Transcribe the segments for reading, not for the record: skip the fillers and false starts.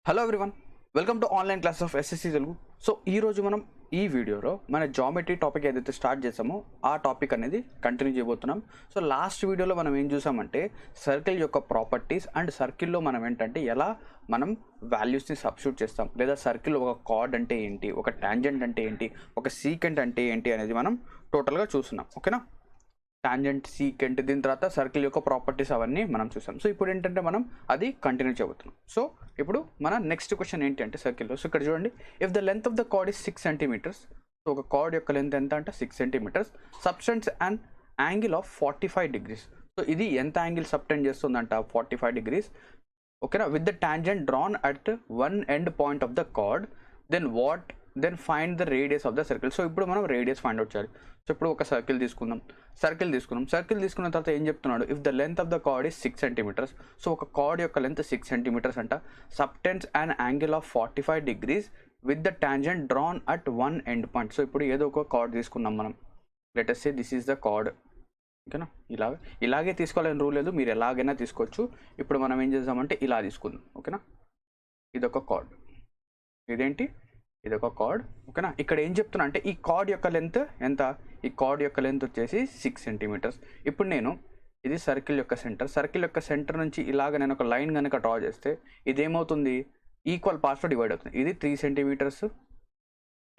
Hello everyone, welcome to online class of SSC Telugu. So ఈరోజు మనం ఈ వీడియోలో మన జామెట్రీ టాపిక్ ఏదైతే స్టార్ట్ చేసామో ఆ టాపిక్ అనేది కంటిన్యూ చేయబోతున్నాం. సో లాస్ట్ వీడియోలో మనం ఏం చూసామంటే సర్కిల్ యొక్క ప్రాపర్టీస్ అండ్ సర్కిల్లో మనం ఏంటంటే ఎలా మనం వాల్యూస్ని సబ్స్టిట్యూట్ చేస్తాం, లేదా సర్కిల్ ఒక కార్డ్ అంటే ఏంటి, ఒక టాంజెంట్ అంటే ఏంటి, ఒక సీకెంట్ అంటే ఏంటి అనేది మనం టోటల్గా చూస్తున్నాం. ఓకేనా, టాంజెంట్, సీకెంట్, దీని తర్వాత సర్కిల్ యొక్క ప్రాపర్టీస్ అవన్నీ మనం చూసాం. సో ఇప్పుడు ఏంటంటే మనం అది కంటిన్యూ చేయబోతున్నాం. సో ఇప్పుడు మన నెక్స్ట్ క్వశ్చన్ ఏంటి అంటే సర్కిల్లో. సో ఇక్కడ చూడండి, if the length of the chord is 6 centimetres. So ఒక కార్డ్ యొక్క లెంత్ ఎంత అంటే 6 centimetres, subtends and angle of 45 degrees. So ఇది ఎంత యాంగిల్ సబ్టెండ్ చేస్తుందంట, 45 డిగ్రీస్. ఓకేనా, with the tangent drawn at one end point of the chord, then find the radius of the circle. So ఇప్పుడు మనం radius find out చేయాలి. So ఇప్పుడు ఒక circle తీసుకున్న తర్వాత ఏం చెప్తున్నాడు, if the length of the chord is 6 centimetres. So ఒక కార్డ్ యొక్క లెంత్ 6 సెంటీమీటర్స్ అంట, subtends and angle of 45 degrees with the tangent drawn at one end point. So ఇప్పుడు ఏదో ఒక కార్డ్ తీసుకున్నాం మనం, let us say this is the chord. ఓకేనా, ఇలాగే తీసుకోవాలని రూల్ లేదు, మీరు ఎలాగైనా తీసుకోవచ్చు. ఇప్పుడు మనం ఏం చేద్దామంటే ఇలా తీసుకుందాం. ఓకేనా, ఇదొక కార్డ్, ఇదొక కార్డ్. ఓకేనా, ఇక్కడ ఏం చెప్తున్నా అంటే ఈ కార్డ్ యొక్క లెంత్ ఎంత, ఈ కార్డ్ యొక్క లెంత్ వచ్చేసి 6 సెంటీమీటర్స్. ఇప్పుడు నేను ఇది సర్కిల్ యొక్క సెంటర్ నుంచి ఇలాగ నేను ఒక లైన్ కనుక డ్రా చేస్తే ఇదేమవుతుంది, ఈక్వల్ పార్ట్స్లో డివైడ్ అవుతుంది. ఇది 3 సెంటీమీటర్స్,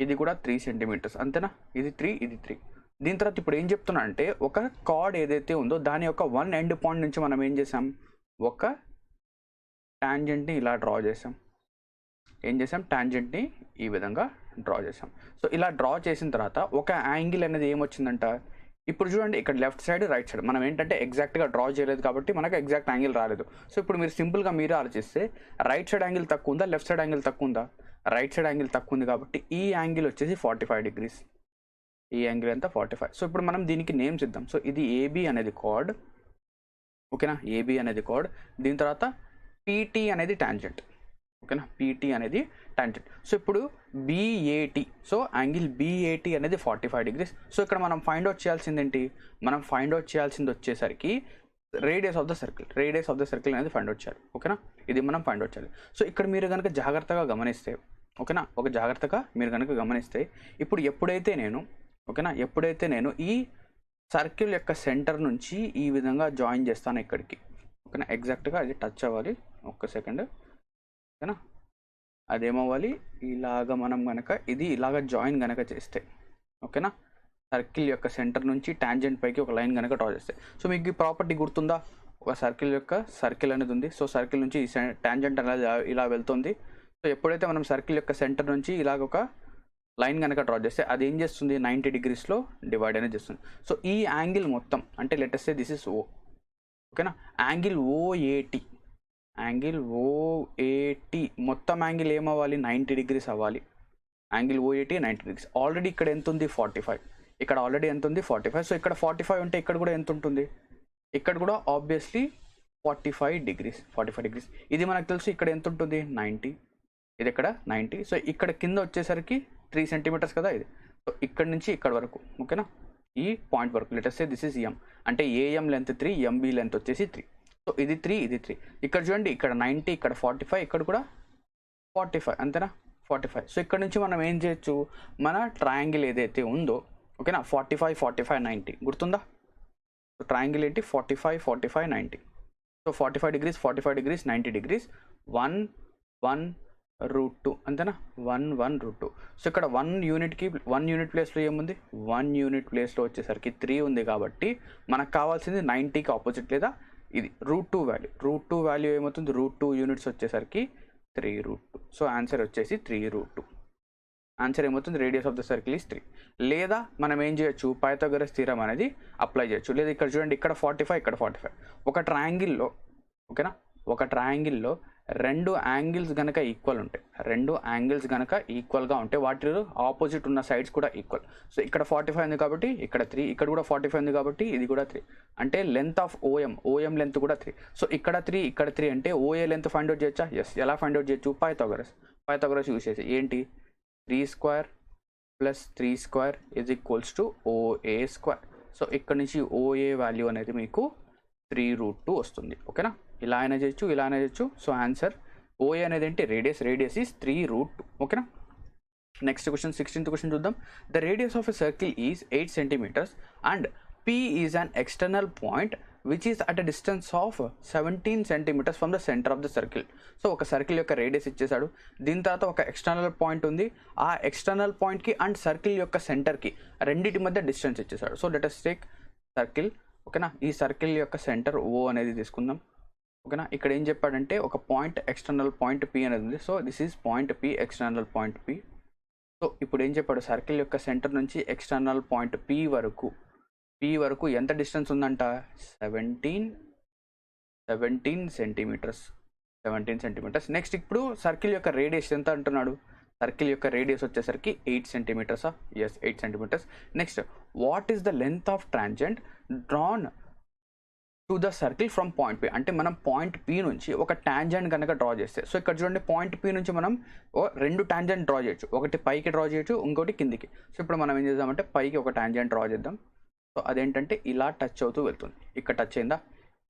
ఇది కూడా 3 సెంటీమీటర్స్, అంతేనా, ఇది 3, ఇది 3. దీని తర్వాత ఇప్పుడు ఏం చెప్తున్నా అంటే ఒక కార్డ్ ఏదైతే ఉందో దాని యొక్క వన్ ఎండ్ పాయింట్ నుంచి మనం ఏం చేసాం, ఒక టాంజెంట్ని ఇలా డ్రా చేసాం. టాంజెంట్ని ఈ విధంగా డ్రా చేసాం. సో ఇలా డ్రా చేసిన తర్వాత ఒక యాంగిల్ అనేది ఏమొచ్చిందంట, ఇప్పుడు చూడండి ఇక్కడ లెఫ్ట్ సైడ్ రైట్ సైడ్ మనం ఏంటంటే ఎగ్జాక్ట్గా డ్రా చేయలేదు కాబట్టి మనకు ఎగ్జాక్ట్ యాంగిల్ రాలేదు. సో ఇప్పుడు మీరు సింపుల్గా మీరు ఆలోచిస్తే రైట్ సైడ్ యాంగిల్ తక్కువ ఉందా, లెఫ్ట్ సైడ్ యాంగిల్ తక్కువ ఉందా, రైట్ సైడ్ యాంగిల్ తక్కువ ఉంది కాబట్టి ఈ యాంగిల్ వచ్చేసి 45 డిగ్రీస్. ఈ యాంగిల్ ఎంత 45. సో ఇప్పుడు మనం దీనికి నేమ్స్ ఇద్దాం. సో ఇది ఏబి అనేది కార్డ్. ఓకేనా, ఏబి అనేది కార్డ్. దీని తర్వాత పీటీ అనేది టాంజెంట్. ఓకేనా, పీటీ అనేది టాంజెంట్. సో ఇప్పుడు బిఏటి, సో యాంగిల్ బిఏటి అనేది 45 డిగ్రీస్. సో ఇక్కడ మనం ఫైండ్ అవుట్ చేయాల్సింది ఏంటి, మనం ఫైండ్ అవుట్ చేయాల్సింది వచ్చేసరికి రేడియస్ ఆఫ్ ద సర్కిల్ అనేది ఫైండ్ అవుట్ చేయాలి. ఓకేనా, ఇది మనం ఫైండ్ అవుట్ చేయాలి. సో ఇక్కడ మీరు కనుక జాగ్రత్తగా గమనిస్తే, ఓకేనా, మీరు కనుక గమనిస్తే ఇప్పుడు ఎప్పుడైతే నేను ఈ సర్కిల్ యొక్క సెంటర్ నుంచి ఈ విధంగా జాయిన్ చేస్తాను ఇక్కడికి. ఓకేనా, ఎగ్జాక్ట్గా అది టచ్ అవ్వాలి. ఒక్క సెకండ్. ఓకేనా, అదేమవ్వాలి, ఇలాగ మనం కనుక ఇది ఇలాగ జాయిన్ కనుక చేస్తే, ఓకేనా, సర్కిల్ యొక్క సెంటర్ నుంచి టాంజెంట్ పైకి ఒక లైన్ కనుక డ్రా చేస్తే. సో మీకు ఈ ప్రాపర్టీ గుర్తుందా, ఒక సర్కిల్ అనేది ఉంది. సో సర్కిల్ నుంచి ఈ టాంజెంట్ అనేది ఇలా వెళ్తుంది. సో ఎప్పుడైతే మనం సర్కిల్ యొక్క సెంటర్ నుంచి ఇలాగ ఒక లైన్ కనుక డ్రా చేస్తే అది ఏం చేస్తుంది, 90 డిగ్రీస్లో డివైడ్ అనేది చేస్తుంది. సో ఈ యాంగిల్ మొత్తం అంటే let us say this is O. ఓకేనా, యాంగిల్ ఓఏటి మొత్తం యాంగిల్ ఏమవ్వాలి, 90 డిగ్రీస్ అవ్వాలి. Angle ఓఏటి 90 degrees. ఆల్రెడీ ఇక్కడ ఎంత ఉంది, 45. ఇక్కడ ఆల్రెడీ ఎంత ఉంది, 45. సో ఇక్కడ 45 ఉంటే ఇక్కడ కూడా ఎంత ఉంటుంది, ఇక్కడ కూడా ఆబ్వియస్లీ 45 డిగ్రీస్. ఇది మనకు తెలుసు, ఇక్కడ ఎంత ఉంటుంది, 90. ఇది ఇక్కడ 90. సో ఇక్కడ కింద వచ్చేసరికి 3 సెంటీమీటర్స్ కదా ఇది. సో ఇక్కడ నుంచి ఇక్కడ వరకు, ఓకేనా, ఈ పాయింట్ వరకు let us say this is M. అంటే ఏఎం లెంత్ 3, ఎంబీ లెంత్ వచ్చేసి 3. సో ఇది 3, ఇది 3. ఇక్కడ చూడండి, ఇక్కడ 90, ఇక్కడ 45, ఇక్కడ కూడా 45, అంతేనా, 45. సో ఇక్కడ నుంచి మనం ఏం చేయొచ్చు, మన ట్రయాంగిల్ ఏదైతే ఉందో, ఓకేనా, 45, 45, 90 గుర్తుందా. సో ట్రయాంగిల్ ఏంటి, 45, 45, 90. సో 45 డిగ్రీస్, 90 డిగ్రీస్, 1, 1, √2, అంతేనా, 1, 1, √2. సో ఇక్కడ 1 యూనిట్ ప్లేస్లో ఏముంది, 1 యూనిట్ ప్లేస్లో వచ్చేసరికి 3 ఉంది కాబట్టి మనకు కావాల్సింది 90కి ఆపోజిట్, లేదా ఇది √2 వాల్యూ ఏమవుతుంది, √2 యూనిట్స్ వచ్చేసరికి 3√2. సో ఆన్సర్ వచ్చేసి 3√2. ఆన్సర్ ఏమవుతుంది, radius of the circle is 3. లేదా మనం ఏం చేయొచ్చు, పైథాగరస్ థీరం అనేది అప్లై చేయొచ్చు. లేదా ఇక్కడ చూడండి, ఇక్కడ 45, ఇక్కడ 45. ఒక ట్రయాంగిల్లో, ఓకేనా, రెండు యాంగిల్స్ కనుక ఈక్వల్గా ఉంటే వాటి ఆపోజిట్ ఉన్న సైడ్స్ కూడా ఈక్వల్. సో ఇక్కడ 45 ఉంది కాబట్టి ఇక్కడ 3, ఇక్కడ కూడా 45 ఉంది కాబట్టి ఇది కూడా 3. అంటే లెంత్ ఆఫ్ ఓఎం లెంత్ కూడా 3. సో ఇక్కడ 3 అంటే ఓఏ లెంత్ ఫైండ్ అవుట్ చేయొచ్చా, ఎస్. ఎలా ఫైండ్ అవుట్ చేయొచ్చు, పైథాగరస్ యూజ్ చేసి ఏంటి, 3² + 3² = OA². సో ఇక్కడ నుంచి ఓఏ వాల్యూ అనేది మీకు 3√2 వస్తుంది. ఓకేనా, ఇలా అయినా చేయొచ్చు. సో ఆన్సర్ ఓఏ అనేది ఏంటి రేడియస్ ఈజ్ 3√2. ఓకేనా. నెక్స్ట్ క్వశ్చన్ 16th క్వశ్చన్ చూద్దాం. The radius of a circle is 8 centimeters and P is an external point which is at a distance of 17 centimeters from the centre of the circle. So ఒక circle యొక్క radius ఇచ్చేసాడు, దీని తర్వాత ఒక external point ఉంది, ఆ external పాయింట్కి and circle యొక్క సెంటర్కి రెండింటి మధ్య డిస్టెన్స్ ఇచ్చేసాడు. So let us take circle. ఓకేనా, ఈ సర్కిల్ యొక్క సెంటర్ O అనేది తీసుకుందాం. ఓకేనా, ఇక్కడ ఏం చెప్పాడంటే ఒక పాయింట్ ఎక్స్టర్నల్ పాయింట్ P అనేది ఉంది. So this is point P, external point P. So ఇప్పుడు ఏం చెప్పాడు, సర్కిల్ యొక్క సెంటర్ నుంచి ఎక్స్టర్నల్ పాయింట్ P వరకు ఎంత డిస్టెన్స్ ఉందంట, 17 centimeters. నెక్స్ట్ ఇప్పుడు సర్కిల్ యొక్క రేడియస్ ఎంత అంటున్నాడు, సర్కిల్ యొక్క రేడియస్ వచ్చేసరికి 8 centimeters. Yes, 8 centimeters. Next what is the length of tangent drawn to the circle from point P. అంటే మనం పాయింట్ P నుంచి ఒక టాంజెంట్ కనుక డ్రా చేస్తే, సో ఇక్కడ చూడండి పాయింట్ P నుంచి మనం రెండు టాంజెంట్ డ్రా చేయొచ్చు, ఒకటి పైకి డ్రా చేయొచ్చు, ఇంకోటి కిందికి. సో ఇప్పుడు మనం ఏం చేద్దామంటే పైకి ఒక టాంజెంట్ డ్రా చేద్దాం. సో అదేంటంటే ఇలా టచ్ అవుతూ వెళ్తుంది, ఇక్కడ టచ్ అయిందా,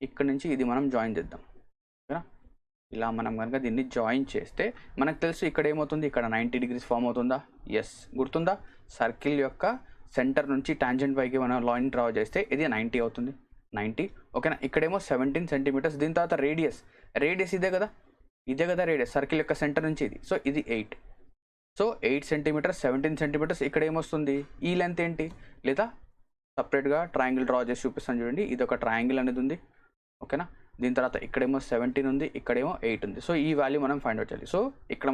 ఇక్కడ నుంచి ఇది మనం జాయిన్ చేద్దాం. ఓకేనా, ఇలా మనం కనుక దీన్ని జాయిన్ చేస్తే మనకు తెలుసు ఇక్కడ ఏమవుతుంది, ఇక్కడ 90 degrees ఫామ్ అవుతుందా. ఎస్, గుర్తుందా, సర్కిల్ యొక్క సెంటర్ నుంచి టాంజెంట్ పైకి మనం లైన్ డ్రా చేస్తే ఇది 90 అవుతుంది, 90. ఓకేనా, ఇక్కడేమో 17 centimeters. దీని తర్వాత రేడియస్ ఇదే కదా రేడియస్ సర్కిల్ యొక్క సెంటర్ నుంచి ఇది. సో ఇది 8. So 8 centimeters, 17 centimeters. ఇక్కడ ఏమొస్తుంది, ఈ లెంత్ ఏంటి, లేదా సపరేట్గా ట్రయాంగిల్ డ్రా చేసి చూపిస్తాను చూడండి. ఇది ఒక ట్రయాంగిల్ అనేది ఉంది. ఓకేనా, దీని తర్వాత ఇక్కడేమో 17 ఉంది, ఇక్కడేమో 8 ఉంది. సో ఈ వాల్యూ మనం ఫైండ్ అవుట్ చేయాలి. సో ఇక్కడ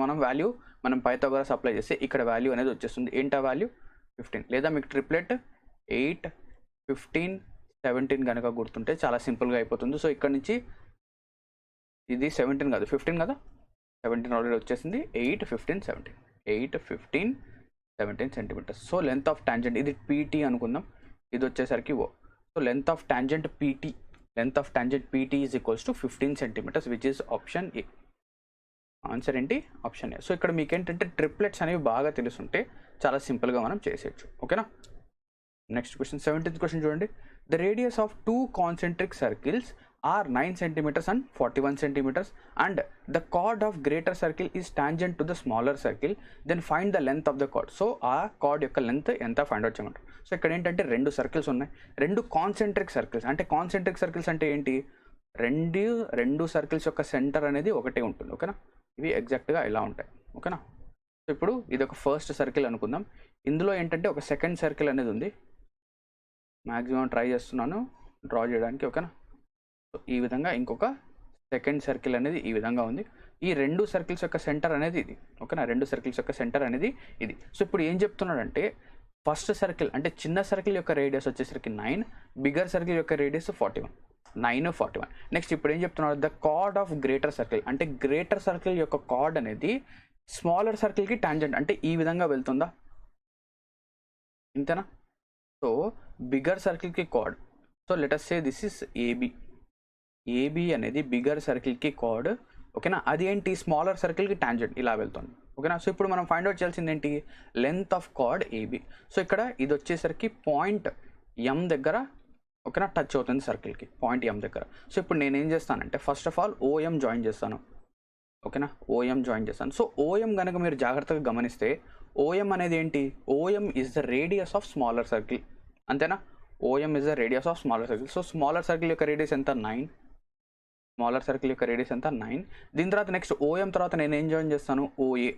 మనం పైథాగరస్ అప్లై చేస్తే ఇక్కడ వాల్యూ అనేది వచ్చేస్తుంది. ఏంటి ఆ వాల్యూ, 15. లేదా మీకు ట్రిప్లెట్ 8, 15, 17 కనుక గుర్తుంటే చాలా సింపుల్గా అయిపోతుంది. సో ఇక్కడ నుంచి ఇది 17 కాదు 15 కదా, 17 ఆల్రెడీ వచ్చేసింది. 8, 15, 17, 8, 15, 17 centimeters. So length of tangent ఇది PT అనుకుందాం, ఇది వచ్చేసరికి O. So length of tangent PT is equals to 15 centimeters, which is option A. Answer ఏంటి, ఆప్షన్ ఏ. సో ఇక్కడ మీకు ఏంటంటే ట్రిప్లెట్స్ అనేవి బాగా తెలుసుంటే చాలా సింపుల్గా మనం చేసేయచ్చు. ఓకేనా. నెక్స్ట్ క్వశ్చన్ 17th క్వశ్చన్ చూడండి. The radius of 2 concentric circles are 9 centimeters and 41 centimeters and the chord of greater circle is tangent to the smaller circle, then find the length of the chord. So ఆ card యొక్క length ఎంత find out చేయమంటారు. So ఇక్కడ ఏంటంటే 2 circles ఉన్నాయి, 2 concentric circles. అంటే concentric circles అంటే ఏంటి, రెండు సర్కిల్స్ యొక్క సెంటర్ అనేది ఒకటే ఉంటుంది. ఓకేనా, ఇవి ఎగ్జాక్ట్గా ఇలా ఉంటాయి. ఓకేనా, సో ఇప్పుడు ఇది ఒక ఫస్ట్ సర్కిల్ అనుకుందాం. ఇందులో ఏంటంటే ఒక సెకండ్ సర్కిల్ అనేది ఉంది. మ్యాక్సిమం ట్రై చేస్తున్నాను డ్రా చేయడానికి. ఓకేనా, సో ఈ విధంగా ఇంకొక సెకండ్ సర్కిల్ అనేది ఈ విధంగా ఉంది. ఈ 2 సర్కిల్స్ యొక్క సెంటర్ అనేది ఇది. ఓకేనా, 2 సర్కిల్స్ యొక్క సెంటర్ అనేది ఇది. సో ఇప్పుడు ఏం చెప్తున్నాడంటే ఫస్ట్ సర్కిల్ అంటే చిన్న సర్కిల్ యొక్క రేడియస్ వచ్చేసరికి 9, బిగ్గర్ సర్కిల్ యొక్క రేడియస్ 41, 9, 41. నెక్స్ట్ ఇప్పుడు ఏం చెప్తున్నాడు, the chord of greater circle అంటే గ్రేటర్ సర్కిల్ యొక్క కార్డ్ అనేది స్మాలర్ సర్కిల్కి టాంజెంట్ అంటే ఈ విధంగా వెళ్తుందా, ఇంతేనా. సో బిగ్గర్ సర్కిల్కి chord, so let us say this is AB అనేది బిగ్గర్ సర్కిల్కి కార్డ్. ఓకేనా, అది ఏంటి స్మాలర్ సర్కిల్కి టాంజెంట్ ఇలా వెళ్తుంది. ఓకేనా, సో ఇప్పుడు మనం ఫైండ్ అవుట్ చేయాల్సింది ఏంటి, length of chord AB. So ఇక్కడ ఇది వచ్చేసరికి పాయింట్ M దగ్గర ఓకేనా టచ్ అవుతుంది సర్కిల్కి, పాయింట్ M దగ్గర. సో ఇప్పుడు నేను ఏం చేస్తానంటే first of all OM join చేస్తాను. ఓకేనా, OM జాయిన్ చేస్తాను. సో OM కనుక మీరు జాగ్రత్తగా గమనిస్తే OM అనేది ఏంటి, OM is the radius of smaller circle, అంతేనా. OM is the radius of smaller circle. So smaller circle యొక్క రేడియస్ ఎంత, 9. స్మాలర్ సర్కిల్ యొక్క రేడియస్ ఎంత, 9. దీని తర్వాత నెక్స్ట్ OM తర్వాత నేను ఏం జాయిన్ చేస్తాను, OA.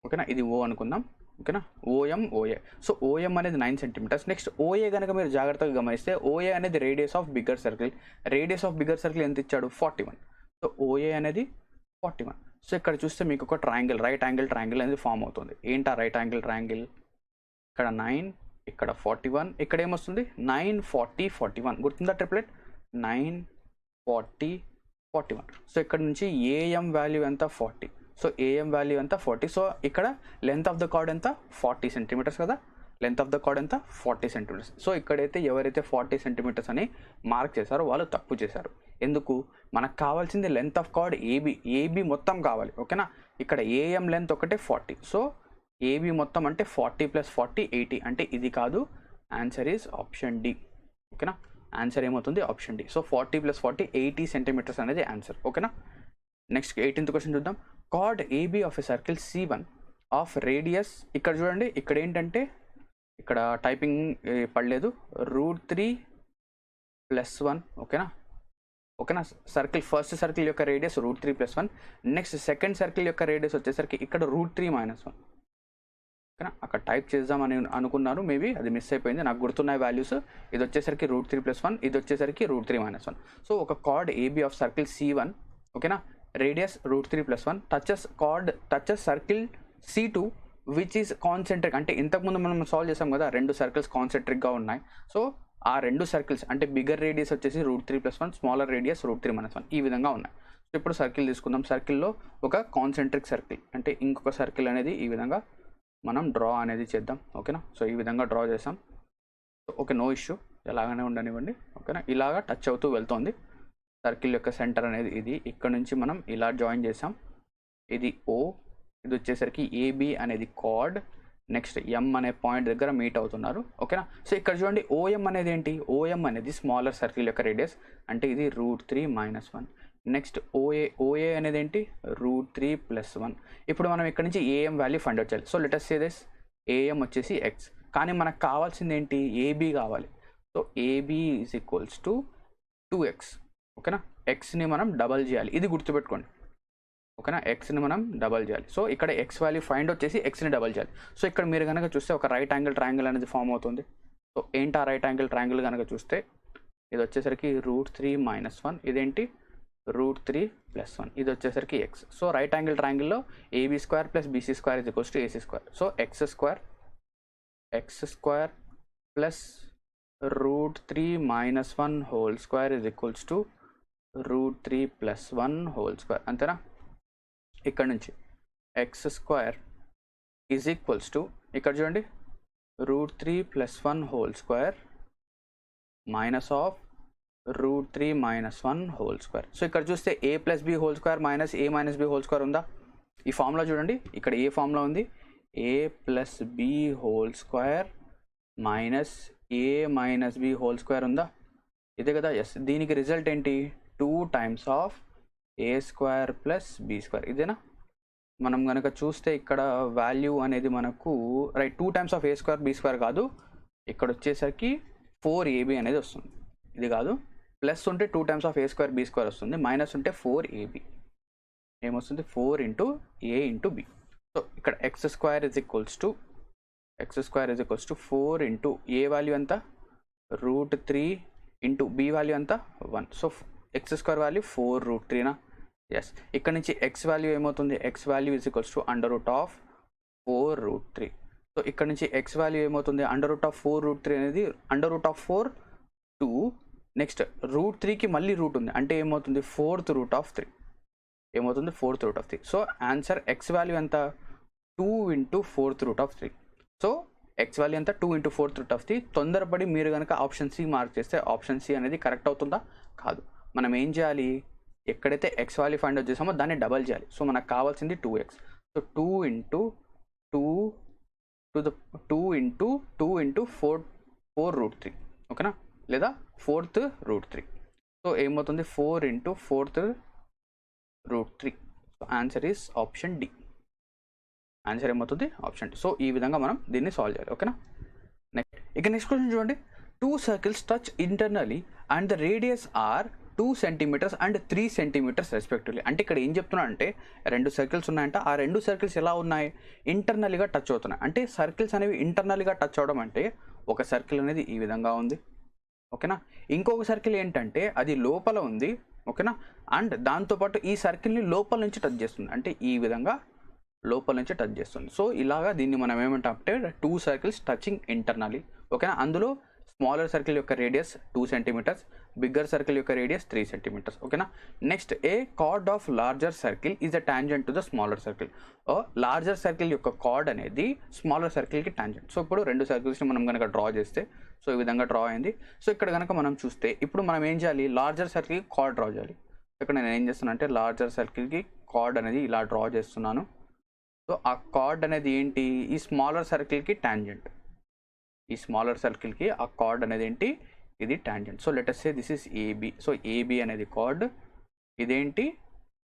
ఓకేనా, ఇది O అనుకుందాం. ఓకేనా, OA. సో OM అనేది 9 centimeters. నెక్స్ట్ OA కనుక మీరు జాగ్రత్తగా గమనిస్తే OA అనేది radius of bigger circle. Radius of bigger circle ఎంత ఇచ్చాడు, 41. సో OA అనేది 41. సో ఇక్కడ చూస్తే మీకు ఒక ట్రయాంగిల్, రైట్ యాంగిల్ ట్రయాంగిల్ అనేది ఫామ్ అవుతుంది. ఏంటా రైట్ యాంగిల్ ట్రయాంగిల్, ఇక్కడ 9, ఇక్కడ 41, ఇక్కడ ఏమొస్తుంది 9, 40, 41. గుర్తుందా ట్రిప్లెట్, 9, 40, 41. సో ఇక్కడ నుంచి AM వాల్యూ ఎంత, 40. సో AM వాల్యూ ఎంత, 40. సో ఇక్కడ లెంత్ ఆఫ్ ద కార్డ్ ఎంత, 40 centimeters కదా, లెంత్ ఆఫ్ ద కార్డ్ ఎంత, 40 centimeters. సో ఇక్కడైతే ఎవరైతే 40 centimeters అని మార్క్ చేశారో వాళ్ళు తప్పు చేశారు. ఎందుకు, మనకు కావాల్సింది లెంత్ ఆఫ్ కార్డ్ ఏబి మొత్తం కావాలి. ఓకేనా, ఇక్కడ AM లెంత్ ఒకటే 40. సో ఏబి మొత్తం అంటే 40 + 40, 80. అంటే ఇది కాదు, ఆన్సర్ ఈజ్ ఆప్షన్ డి. ఓకేనా, ఆన్సర్ ఏమవుతుంది, ఆప్షన్ డి. సో 40 + 40, 80 centimeters అనేది ఆన్సర్. ఓకేనా. నెక్స్ట్ 18th క్వశ్చన్ చూద్దాం. Card AB of a circle C1 of radius, ఇక్కడ చూడండి ఇక్కడ ఏంటంటే ఇక్కడ టైపింగ్ పడలేదు, √3+1. ఓకేనా. సర్కిల్ ఫస్ట్ సర్కిల్ యొక్క రేడియస్ √3+1. నెక్స్ట్ సెకండ్ సర్కిల్ యొక్క రేడియస్ వచ్చేసరికి ఇక్కడ √3-1. ఓకేనా, అక్కడ టైప్ చేద్దామని అనుకున్నారు, మేబీ అది మిస్ అయిపోయింది, నాకు గుర్తున్నాయి వాల్యూస్. ఇది వచ్చేసరికి √3+1, ఇది వచ్చేసరికి √3-1. సో ఒక card AB of circle C1, ఓకేనా, radius √3+1 touches circle C2 which is concentric. అంటే ఇంతకుముందు మనం సాల్వ్ చేసాం కదా, రెండు సర్కిల్స్ కాన్సెంట్రిక్గా ఉన్నాయి. సో ఆ రెండు సర్కిల్స్ అంటే బిగ్గర్ రేడియస్ వచ్చేసి √3+1, స్మాలర్ రేడియస్ √3-1 ఈ విధంగా ఉన్నాయి. సో ఇప్పుడు సర్కిల్ తీసుకుందాం. సర్కిల్లో ఒక కాన్సెంట్రిక్ సర్కిల్ అంటే ఇంకొక సర్కిల్ అనేది ఈ విధంగా మనం డ్రా అనేది చేద్దాం. ఓకేనా, సో ఈ విధంగా డ్రా చేసాం. ఓకే, నో ఇష్యూ, ఎలాగనే ఉండనివ్వండి. ఓకేనా, ఇలాగా టచ్ అవుతూ వెళ్తుంది. సర్కిల్ యొక్క సెంటర్ అనేది ఇది, ఇక్కడ నుంచి మనం ఇలా జాయిన్ చేసాం. ఇది O, ఇది వచ్చేసరికి AB అనేది కార్డ్. నెక్స్ట్ M అనే పాయింట్ దగ్గర మీట్ అవుతున్నారు. ఓకేనా, సో ఇక్కడ చూడండి OM అనేది ఏంటి, OM అనేది స్మాలర్ సర్కిల్ యొక్క రేడియస్, అంటే ఇది √3-1. నెక్స్ట్ OA అనేది ఏంటి, √3+1. ఇప్పుడు మనం ఇక్కడ నుంచి AM వాల్యూ ఫైండ్ అవుట్ చేయాలి. So let us say this, AM వచ్చేసి X, కానీ మనకు కావాల్సింది ఏంటి, AB కావాలి. So AB is equals to 2X. ఓకేనా, Xని మనం డబల్ చేయాలి, ఇది గుర్తుపెట్టుకోండి. ఓకేనా, Xని మనం డబల్ చేయాలి. సో ఇక్కడ X వాల్యూ ఫైండ్ అవుట్ చేసి Xని డబల్ చేయాలి. సో ఇక్కడ మీరు కనుక చూస్తే ఒక రైట్ యాంగిల్ ట్రయాంగిల్ అనేది ఫామ్ అవుతుంది. సో ఏంటి ఆ రైట్ యాంగిల్ ట్రయాంగిల్ కనుక చూస్తే ఇది వచ్చేసరికి √3-1, ఇదేంటి √3+1, ఇది వచ్చేసరికి X. సో రైట్ యాంగిల్ ట్రయాంగిల్లో AB² + BC² = AC². So X² plus √3-1 whole square = √3+1 అంతేనా. ఇక్కడ నుంచి X² ఇక్కడ చూడండి √3+1 మైనస్ ఆఫ్ √3-1. సో ఇక్కడ చూస్తే A + B² minus A - B² ఉందా, ఈ ఫార్ములా చూడండి, ఇక్కడ ఏ ఫార్ములా ఉంది, A + B² minus A - B² ఉందా, ఇదే కదా. ఎస్, దీనికి రిజల్ట్ ఏంటి, 2 టైమ్స్ ఆఫ్ A² + B², ఇదేనా. మనం కనుక చూస్తే ఇక్కడ వాల్యూ అనేది మనకు right 2 times of A² B² కాదు, ఇక్కడ వచ్చేసరికి 4AB అనేది వస్తుంది, ఇది కాదు. ప్లస్ ఉంటే 2 టైమ్స్ ఆఫ్ A² B² వస్తుంది, మైనస్ ఉంటే 4AB ఏమొస్తుంది, 4 × A × B. సో ఇక్కడ X² = 4 × A వాల్యూ ఎంత, √3 × B వాల్యూ ఎంత, 1. So X² value 4√3నా. ఎస్, ఇక్కడ నుంచి X వాల్యూ ఏమవుతుంది, X వాల్యూ = √4√3. సో ఇక్కడ నుంచి X వాల్యూ ఏమవుతుంది, √4√3 అనేది √4 2. నెక్స్ట్ √3కి మళ్ళీ రూట్ ఉంది, అంటే ఏమవుతుంది, 4th √3 ఏమవుతుంది, 4th √3. So answer X value ఎంత, 2 × 4th √3. సో X వాల్యూ ఎంత, 2 × 4th √3. తొందరపడి మీరు కనుక ఆప్షన్ C మార్క్ చేస్తే ఆప్షన్ C అనేది కరెక్ట్ అవుతుందా, కాదు. మనం ఏం చేయాలి, ఎక్కడైతే X వాల్యూ ఫైండ్ అవుట్ చేసామో దాన్ని డబల్ చేయాలి. సో మనకు కావాల్సింది 2X. సో 2 × 4√3, ఓకేనా, లేదా 4th √3. సో ఏమవుతుంది, 4 × 4th √3. So answer is option D. Answer ఏమవుతుంది, ఆప్షన్ D. సో ఈ విధంగా మనం దీన్ని సాల్వ్ చేయాలి. ఓకేనా, నెక్స్ట్ క్వశ్చన్ చూడండి. 2 circles touch internally and the radius are 2 centimeters and 3 centimeters respectively. అంటే ఇక్కడ ఏం చెప్తున్నా అంటే, రెండు సర్కిల్స్ ఉన్నాయంట, ఆ రెండు సర్కిల్స్ ఎలా ఉన్నాయి, ఇంటర్నల్గా టచ్ అవుతున్నాయి. అంటే సర్కిల్స్ అనేవి ఇంటర్నల్గా టచ్ అవడం అంటే ఒక సర్కిల్ అనేది ఈ విధంగా ఉంది, ఓకేనా, ఇంకొక సర్కిల్ ఏంటంటే అది లోపల ఉంది, ఓకేనా, అండ్ దాంతోపాటు ఈ సర్కిల్ని లోపల నుంచి టచ్ చేస్తుంది, అంటే ఈ విధంగా లోపల నుంచి టచ్ చేస్తుంది. సో ఇలాగా దీన్ని మనం ఏమంటాం అంటే 2 circles టచింగ్ ఇంటర్నలీ, ఓకేనా. అందులో స్మాలర్ సర్కిల్ యొక్క రేడియస్ 2 centimeters, బిగ్గర్ సర్కిల్ యొక్క రేడియస్ 3 centimeters, ఓకేనా. Next, A card of larger circle is a tangent to the smaller circle. Larger circle యొక్క కార్డ్ అనేది స్మాలర్ సర్కిల్కి టాంజెంట్. సో ఇప్పుడు రెండు సర్కిల్స్ని మనం కనుక డ్రా చేస్తే, సో ఈ విధంగా డ్రా అయింది. సో ఇక్కడ కనుక మనం చూస్తే ఇప్పుడు మనం ఏం చేయాలి, లార్జర్ సర్కిల్కి కార్డ్ డ్రా చేయాలి. ఇక్కడ నేను ఏం చేస్తున్నాను అంటే లార్జర్ సర్కిల్కి కార్డ్ అనేది ఇలా డ్రా చేస్తున్నాను. సో ఆ కార్డ్ అనేది ఏంటి, ఈ స్మాలర్ సర్కిల్కి టాంజెంట్, ఈ స్మాలర్ సర్కిల్కి ఆ కార్డ్ అనేది ఏంటి, ఇది tangent. So let us say this is AB. So AB అనేది కార్డ్, ఇదేంటి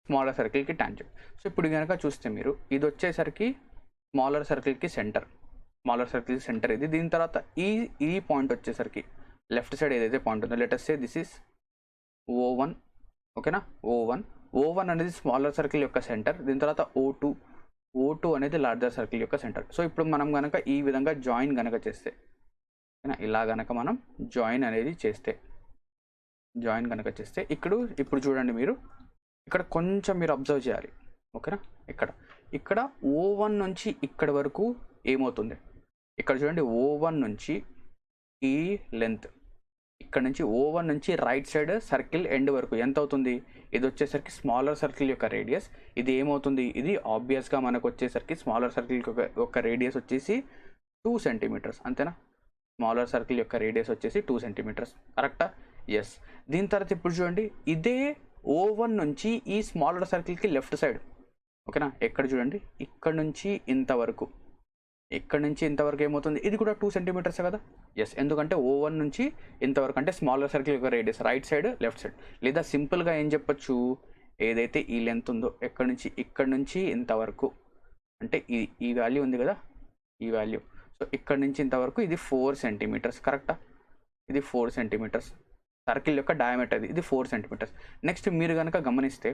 స్మాలర్ సర్కిల్కి టాంజెంట్. సో ఇప్పుడు కనుక చూస్తే మీరు ఇది వచ్చేసరికి స్మాలర్ సర్కిల్కి సెంటర్, స్మాలర్ సర్కిల్ సెంటర్ ఇది. దీని తర్వాత ఈ పాయింట్ వచ్చేసరికి లెఫ్ట్ సైడ్ ఏదైతే పాయింట్ ఉందో let us say this is O1, ఓకేనా. O1 అనేది స్మాలర్ సర్కిల్ యొక్క సెంటర్. దీని తర్వాత O2 అనేది లార్జర్ సర్కిల్ యొక్క సెంటర్. సో ఇప్పుడు మనం కనుక ఈ విధంగా జాయిన్ కనుక చేస్తే, ఓకేనా, ఇలా కనుక మనం జాయిన్ అనేది చేస్తే ఇప్పుడు చూడండి మీరు ఇక్కడ కొంచెం మీరు అబ్జర్వ్ చేయాలి, ఓకేనా. ఇక్కడ O1 నుంచి ఇక్కడ వరకు ఏమవుతుంది, ఇక్కడ చూడండి O1 నుంచి ఈ లెంత్, ఇక్కడ నుంచి O1 నుంచి రైట్ సైడ్ సర్కిల్ ఎండ్ వరకు ఎంత అవుతుంది, ఇది వచ్చేసరికి స్మాలర్ సర్కిల్ యొక్క రేడియస్. ఇది ఏమవుతుంది, ఇది ఆబ్వియస్గా మనకు వచ్చేసరికి స్మాలర్ సర్కిల్ యొక్క రేడియస్ వచ్చేసి 2 సెంటీమీటర్స్, అంతేనా. స్మాలర్ సర్కిల్ యొక్క రేడియస్ వచ్చేసి 2 సెంటీమీటర్స్, కరెక్టా. ఎస్. దీని తర్వాత ఇప్పుడు చూడండి ఇదే O1 నుంచి ఈ స్మాలర్ సర్కిల్కి లెఫ్ట్ సైడ్, ఓకేనా. ఎక్కడ చూడండి ఇక్కడ నుంచి ఇంతవరకు ఏమవుతుంది, ఇది కూడా 2 సెంటీమీటర్స్ కదా. ఎస్, ఎందుకంటే O1 నుంచి ఇంతవరకు అంటే స్మాలర్ సర్కిల్ యొక్క radius right side left side. లేదా సింపుల్గా ఏం చెప్పొచ్చు, ఏదైతే ఈ లెంత్ ఉందో ఇక్కడ నుంచి ఇంతవరకు అంటే ఈ వాల్యూ ఉంది కదా, ఈ వాల్యూ. సో ఇక్కడ నుంచి ఇంతవరకు ఇది 4 సెంటీమీటర్స్, కరెక్టా. ఇది 4 సెంటీమీటర్స్ సర్కిల్ యొక్క డయామీటర్, ఇది 4 సెంటీమీటర్స్. నెక్స్ట్ మీరు కనుక గమనిస్తే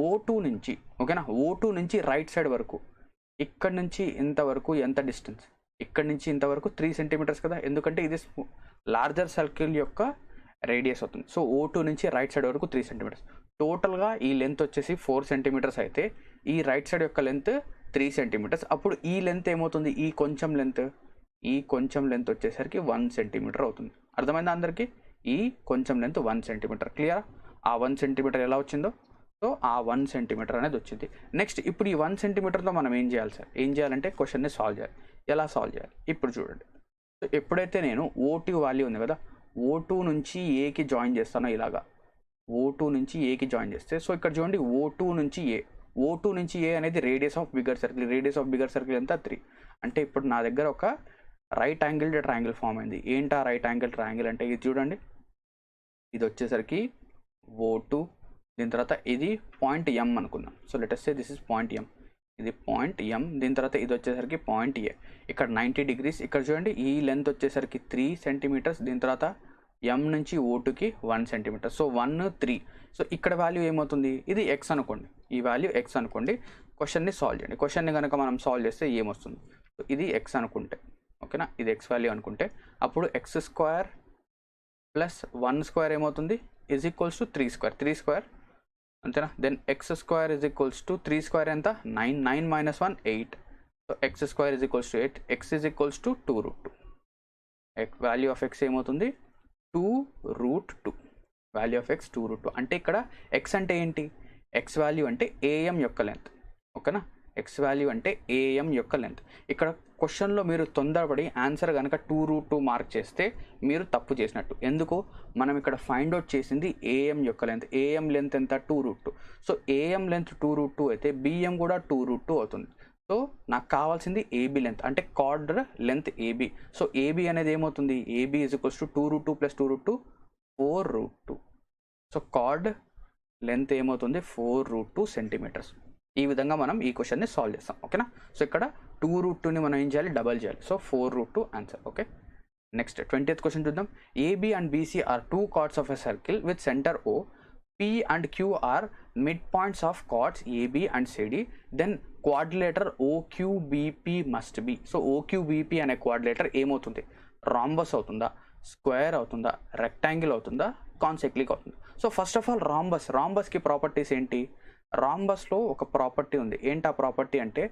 O2 నుంచి, ఓకేనా, O2 నుంచి రైట్ సైడ్ వరకు ఇక్కడ నుంచి ఇంతవరకు ఎంత డిస్టెన్స్, ఇక్కడ నుంచి ఇంతవరకు 3 సెంటీమీటర్స్ కదా, ఎందుకంటే ఇది లార్జర్ సర్కిల్ యొక్క రేడియస్ అవుతుంది. సో O2 నుంచి రైట్ సైడ్ వరకు 3 సెంటీమీటర్స్. టోటల్గా ఈ లెంత్ వచ్చేసి 4 సెంటీమీటర్స్ అయితే ఈ రైట్ సైడ్ యొక్క లెంత్ 3 సెంటీమీటర్స్. అప్పుడు ఈ లెంత్ ఏమవుతుంది, ఈ కొంచెం లెంత్ వచ్చేసరికి 1 సెంటీమీటర్ అవుతుంది. అర్థమైందా అందరికీ, ఈ కొంచెం లెంత్ 1 సెంటీమీటర్. క్లియర్. ఆ 1 సెంటీమీటర్ ఎలా వచ్చిందో, సో ఆ 1 సెంటీమీటర్ అనేది వచ్చింది. నెక్స్ట్ ఇప్పుడు ఈ 1 సెంటీమీటర్తో మనం ఏం చేయాలంటే క్వశ్చన్ని సాల్వ్ చేయాలి. ఎలా సాల్వ్ చేయాలి ఇప్పుడు చూడండి. సో ఎప్పుడైతే నేను O2 వాల్యూ ఉంది కదా, O2 నుంచి ఏకి జాయిన్ చేస్తానో ఇలాగా, O2 నుంచి ఏకి జాయిన్ చేస్తే, సో ఇక్కడ చూడండి O2 నుంచి ఏ అనేది రేడియస్ ఆఫ్ బిగ్గర్ సర్కిల్ ఎంత 3. అంటే ఇప్పుడు నా దగ్గర ఒక రైట్ యాంగిల్ ట్రయాంగిల్ ఫామ్ అయింది. ఏంటా రైట్ యాంగిల్ ట్రయాంగిల్ అంటే, ఇది చూడండి, ఇది వచ్చేసరికి O2, దీని తర్వాత ఇది పాయింట్ M అనుకుందాం. So let us say this is point M, ఇది పాయింట్ M. దీని తర్వాత ఇది వచ్చేసరికి పాయింట్ A, ఇక్కడ 90 డిగ్రీస్. ఇక్కడ చూడండి ఈ లెంత్ వచ్చేసరికి 3 సెంటీమీటర్స్. దీని తర్వాత M నుంచి O2కి 1 సెంటీమీటర్. సో 1, 3. సో ఇక్కడ వాల్యూ ఏమవుతుంది, ఇది X అనుకోండి, ఈ వాల్యూ X అనుకోండి. క్వశ్చన్ని సాల్వ్ చేయండి. క్వశ్చన్ని కనుక మనం సాల్వ్ చేస్తే ఏమొస్తుంది, సో ఇది X అనుకుంటే, ఓకేనా, ఇది X వాల్యూ అనుకుంటే అప్పుడు X² ప్లస్ 1² ఏమవుతుంది ఈజ్ ఈక్వల్స్ టు 3², అంతేనా. Then X² is equals to 3² ఎంత 9 minus 1 8. So X² is equals to 8, X is equals to 2√2. Value of X ఏమవుతుంది 2√2, వాల్యూ ఆఫ్ X 2√2. అంటే ఇక్కడ X అంటే ఏంటి, X వాల్యూ అంటే AM యొక్క లెంత్, ఓకేనా. X వాల్యూ అంటే AM యొక్క లెంత్. ఇక్కడ క్వశ్చన్లో మీరు తొందరపడి ఆన్సర్ కనుక 2√2 మార్క్ చేస్తే మీరు తప్పు చేసినట్టు. ఎందుకు, మనం ఇక్కడ ఫైండ్ అవుట్ చేసింది AM యొక్క లెంత్. AM లెంత్ ఎంత 2√2. సో AM లెంత్ 2√2 అయితే BM కూడా 2√2 అవుతుంది. సో నాకు కావాల్సింది AB లెంత్, అంటే card length AB. So AB అనేది ఏమవుతుంది, AB is equals to 2√2 plus 2√2 4√2. So card length ఏమవుతుంది 4√2 సెంటీమీటర్స్. ఈ విధంగా మనం ఈ క్వశ్చన్ని సాల్వ్ చేస్తాం, ఓకేనా. సో ఇక్కడ 2√2ని మనం ఏం చేయాలి, డబల్ చేయాలి. So 4√2 answer, okay. Next 20th question చూద్దాం. AB and BC are 2 chords of a circle with center O. P and Q are midpoints of chords AB and CD. Then quadrilateral OQBP must be. So OQBP అనే quadrilateral ఏమవుతుంది, rhombus అవుతుందా, square అవుతుందా, rectangle అవుతుందా, concyclic అవుతుందా. So first of all రాంబస్కి properties ఏంటి, రాంబస్లో ఒక ప్రాపర్టీ ఉంది. ఏంటి ఆ ప్రాపర్టీ అంటే,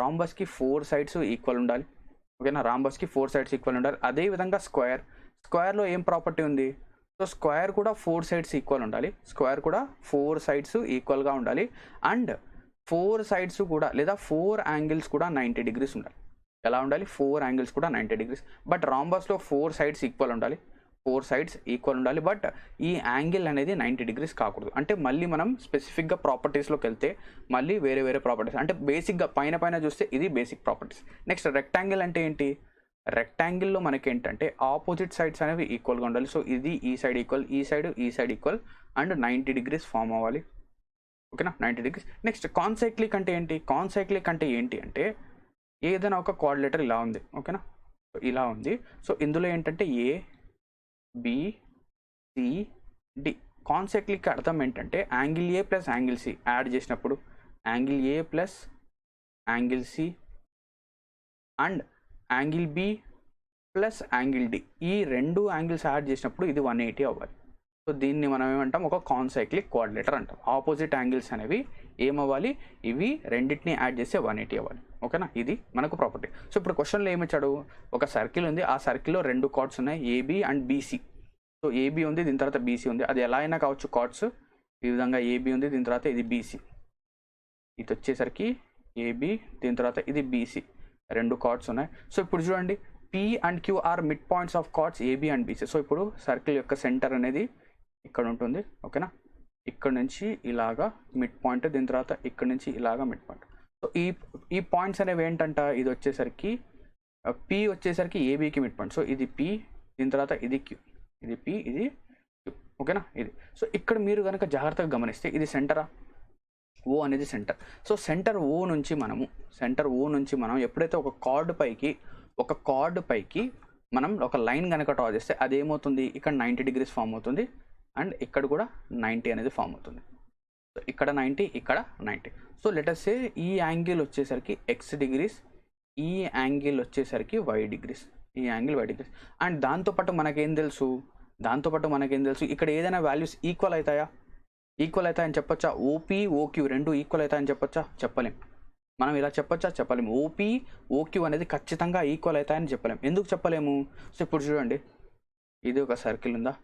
రాంబస్కి 4 సైడ్స్ ఈక్వల్ ఉండాలి, ఓకేనా. రాంబస్కి 4 సైడ్స్ ఈక్వల్ ఉండాలి. అదేవిధంగా స్క్వేర్లో ఏం ప్రాపర్టీ ఉంది, సో స్క్వేర్ కూడా 4 సైడ్స్ ఈక్వల్ ఉండాలి. స్క్వేర్ కూడా 4 సైడ్స్ ఈక్వల్గా ఉండాలి. అండ్ 4 సైడ్స్ కూడా లేదా 4 యాంగిల్స్ కూడా 90 డిగ్రీస్ ఉండాలి. ఎలా ఉండాలి, 4 యాంగిల్స్ కూడా 90 డిగ్రీస్. బట్ రాంబస్లో 4 సైడ్స్ ఈక్వల్ ఉండాలి, బట్ ఈ యాంగిల్ అనేది 90 డిగ్రీస్ కాకూడదు. అంటే మళ్ళీ మనం స్పెసిఫిక్గా ప్రాపర్టీస్లోకి వెళ్తే మళ్ళీ వేరే ప్రాపర్టీస్, అంటే బేసిక్గా పైన చూస్తే ఇది బేసిక్ ప్రాపర్టీస్. నెక్స్ట్ రెక్టాంగిల్ అంటే ఏంటి, రెక్టాంగిల్లో మనకి ఏంటంటే ఆపోజిట్ సైడ్స్ అనేవి ఈక్వల్గా ఉండాలి. సో ఇది ఈ సైడ్ ఈక్వల్, ఈ side equal and 90 degrees form అవ్వాలి. ఓకేనా 90 డిగ్రీస్. నెక్స్ట్ కాన్సైక్లిక్ అంటే ఏంటి? కాన్సైక్లిక్ అంటే ఏంటి అంటే ఏదైనా ఒక క్వాడ్రిలేటర్ ఇలా ఉంది, ఓకేనా, ఇలా ఉంది. సో ఇందులో ఏంటంటే A B C D. Concyclic అర్థం ఏంటంటే angle A plus angle C add చేసినప్పుడు angle A plus angle C and angle B plus angle D, ఈ రెండు యాంగిల్స్ యాడ్ చేసినప్పుడు ఇది 180 అవ్వాలి. సో దీన్ని మనం ఏమంటాం? ఒక కాన్సైక్లిక్ క్వాడ్రిలేటర్ అంటాం. ఆపోజిట్ యాంగిల్స్ అనేవి ఏమవ్వాలి? ఇవి రెండింటిని యాడ్ చేస్తే 180 అవ్వాలి, ఓకేనా. ఇది మనకు ప్రాపర్టీ. సో ఇప్పుడు క్వశ్చన్లో ఏమిచ్చాడు? ఒక సర్కిల్ ఉంది, ఆ సర్కిల్లో రెండు కార్డ్స్ ఉన్నాయి, AB and BC. So AB ఉంది, దీని తర్వాత బీసీ ఉంది. అది ఎలా అయినా కావచ్చు కార్డ్స్. ఈ విధంగా ఏబి ఉంది, దీని తర్వాత ఇది బీసీ, ఇది వచ్చేసరికి ఏబి, దీని తర్వాత ఇది బీసీ, రెండు కార్డ్స్ ఉన్నాయి. సో ఇప్పుడు చూడండి, P and Q are mid points of chords AB and BC. So ఇప్పుడు సర్కిల్ యొక్క సెంటర్ అనేది ఇక్కడ ఉంటుంది, ఓకేనా. ఇక్కడ నుంచి ఇలాగా మిడ్ పాయింట్, దీని తర్వాత ఇక్కడ నుంచి ఇలాగా మిడ్ పాయింట్. సో ఈ పాయింట్స్ అనేవి ఏంటంట? ఇది వచ్చేసరికి పి వచ్చేసరికి ఏబికి మిడ్ పాయింట్. సో ఇది పి, దీని తర్వాత ఇది క్యూ, ఇది పి, ఇది క్యూ, ఓకేనా. ఇది సో ఇక్కడ మీరు కనుక జాగ్రత్తగా గమనిస్తే ఇది సెంటరా? ఓ అనేది సెంటర్. సో సెంటర్ ఓ నుంచి మనం ఎప్పుడైతే ఒక కార్డ్ పైకి మనం ఒక లైన్ కనుక డ్రా చేస్తే అదేమవుతుంది? ఇక్కడ 90 డిగ్రీస్ ఫామ్ అవుతుంది అండ్ ఇక్కడ కూడా 90 అనేది ఫామ్ అవుతుంది. సో ఇక్కడ 90, ఇక్కడ 90. సో లెటస్ సే ఈ యాంగిల్ వచ్చేసరికి ఎక్స్ డిగ్రీస్, ఈ యాంగిల్ వచ్చేసరికి వై డిగ్రీస్, ఈ యాంగిల్ వై డిగ్రీస్. అండ్ దాంతోపాటు మనకేం తెలుసు? ఇక్కడ ఏదైనా వాల్యూస్ ఈక్వల్ అవుతాయని చెప్పొచ్చా? ఓపీ ఓక్యూ రెండు ఈక్వల్ అవుతాయని చెప్పొచ్చా? చెప్పలేం. మనం ఇలా చెప్పొచ్చా? చెప్పలేము. ఓపీ ఓక్యూ అనేది ఖచ్చితంగా ఈక్వల్ అవుతాయని చెప్పలేము. ఎందుకు చెప్పలేము? సో ఇప్పుడు చూడండి, ఇది ఒక సర్కిల్ ఉందా,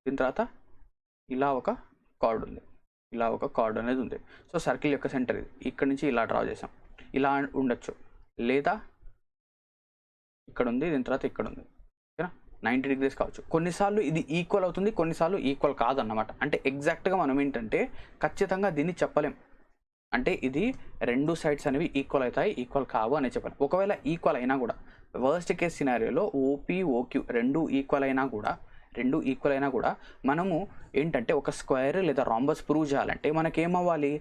దీని తర్వాత ఇలా ఒక కార్డ్ ఉంది, ఇలా ఒక కార్డ్ అనేది ఉంది. సో సర్కిల్ యొక్క సెంటర్ ఇది, ఇక్కడ నుంచి ఇలా డ్రా చేసాం. ఇలా ఉండొచ్చు, లేదా ఇక్కడ ఉంది, దీని తర్వాత ఇక్కడ ఉంది, ఓకేనా. 90 డిగ్రీస్ కావచ్చు. కొన్నిసార్లు ఇది ఈక్వల్ అవుతుంది, కొన్నిసార్లు ఈక్వల్ కాదన్నమాట. అంటే ఎగ్జాక్ట్గా మనం ఏంటంటే ఖచ్చితంగా దీన్ని చెప్పలేం. అంటే ఇది రెండు సైడ్స్ అనేవి ఈక్వల్ అవుతాయి, ఈక్వల్ కావు అని చెప్పాలి. ఒకవేళ ఈక్వల్ అయినా కూడా, వర్స్ట్ కేస్ సినారియోలో ఓపీ ఓక్యూ రెండు ఈక్వల్ అయినా కూడా మనము ఏంటంటే ఒక స్క్వేర్ లేదా రాంబస్ ప్రూవ్ చేయాలంటే మనకేమవ్వాలి?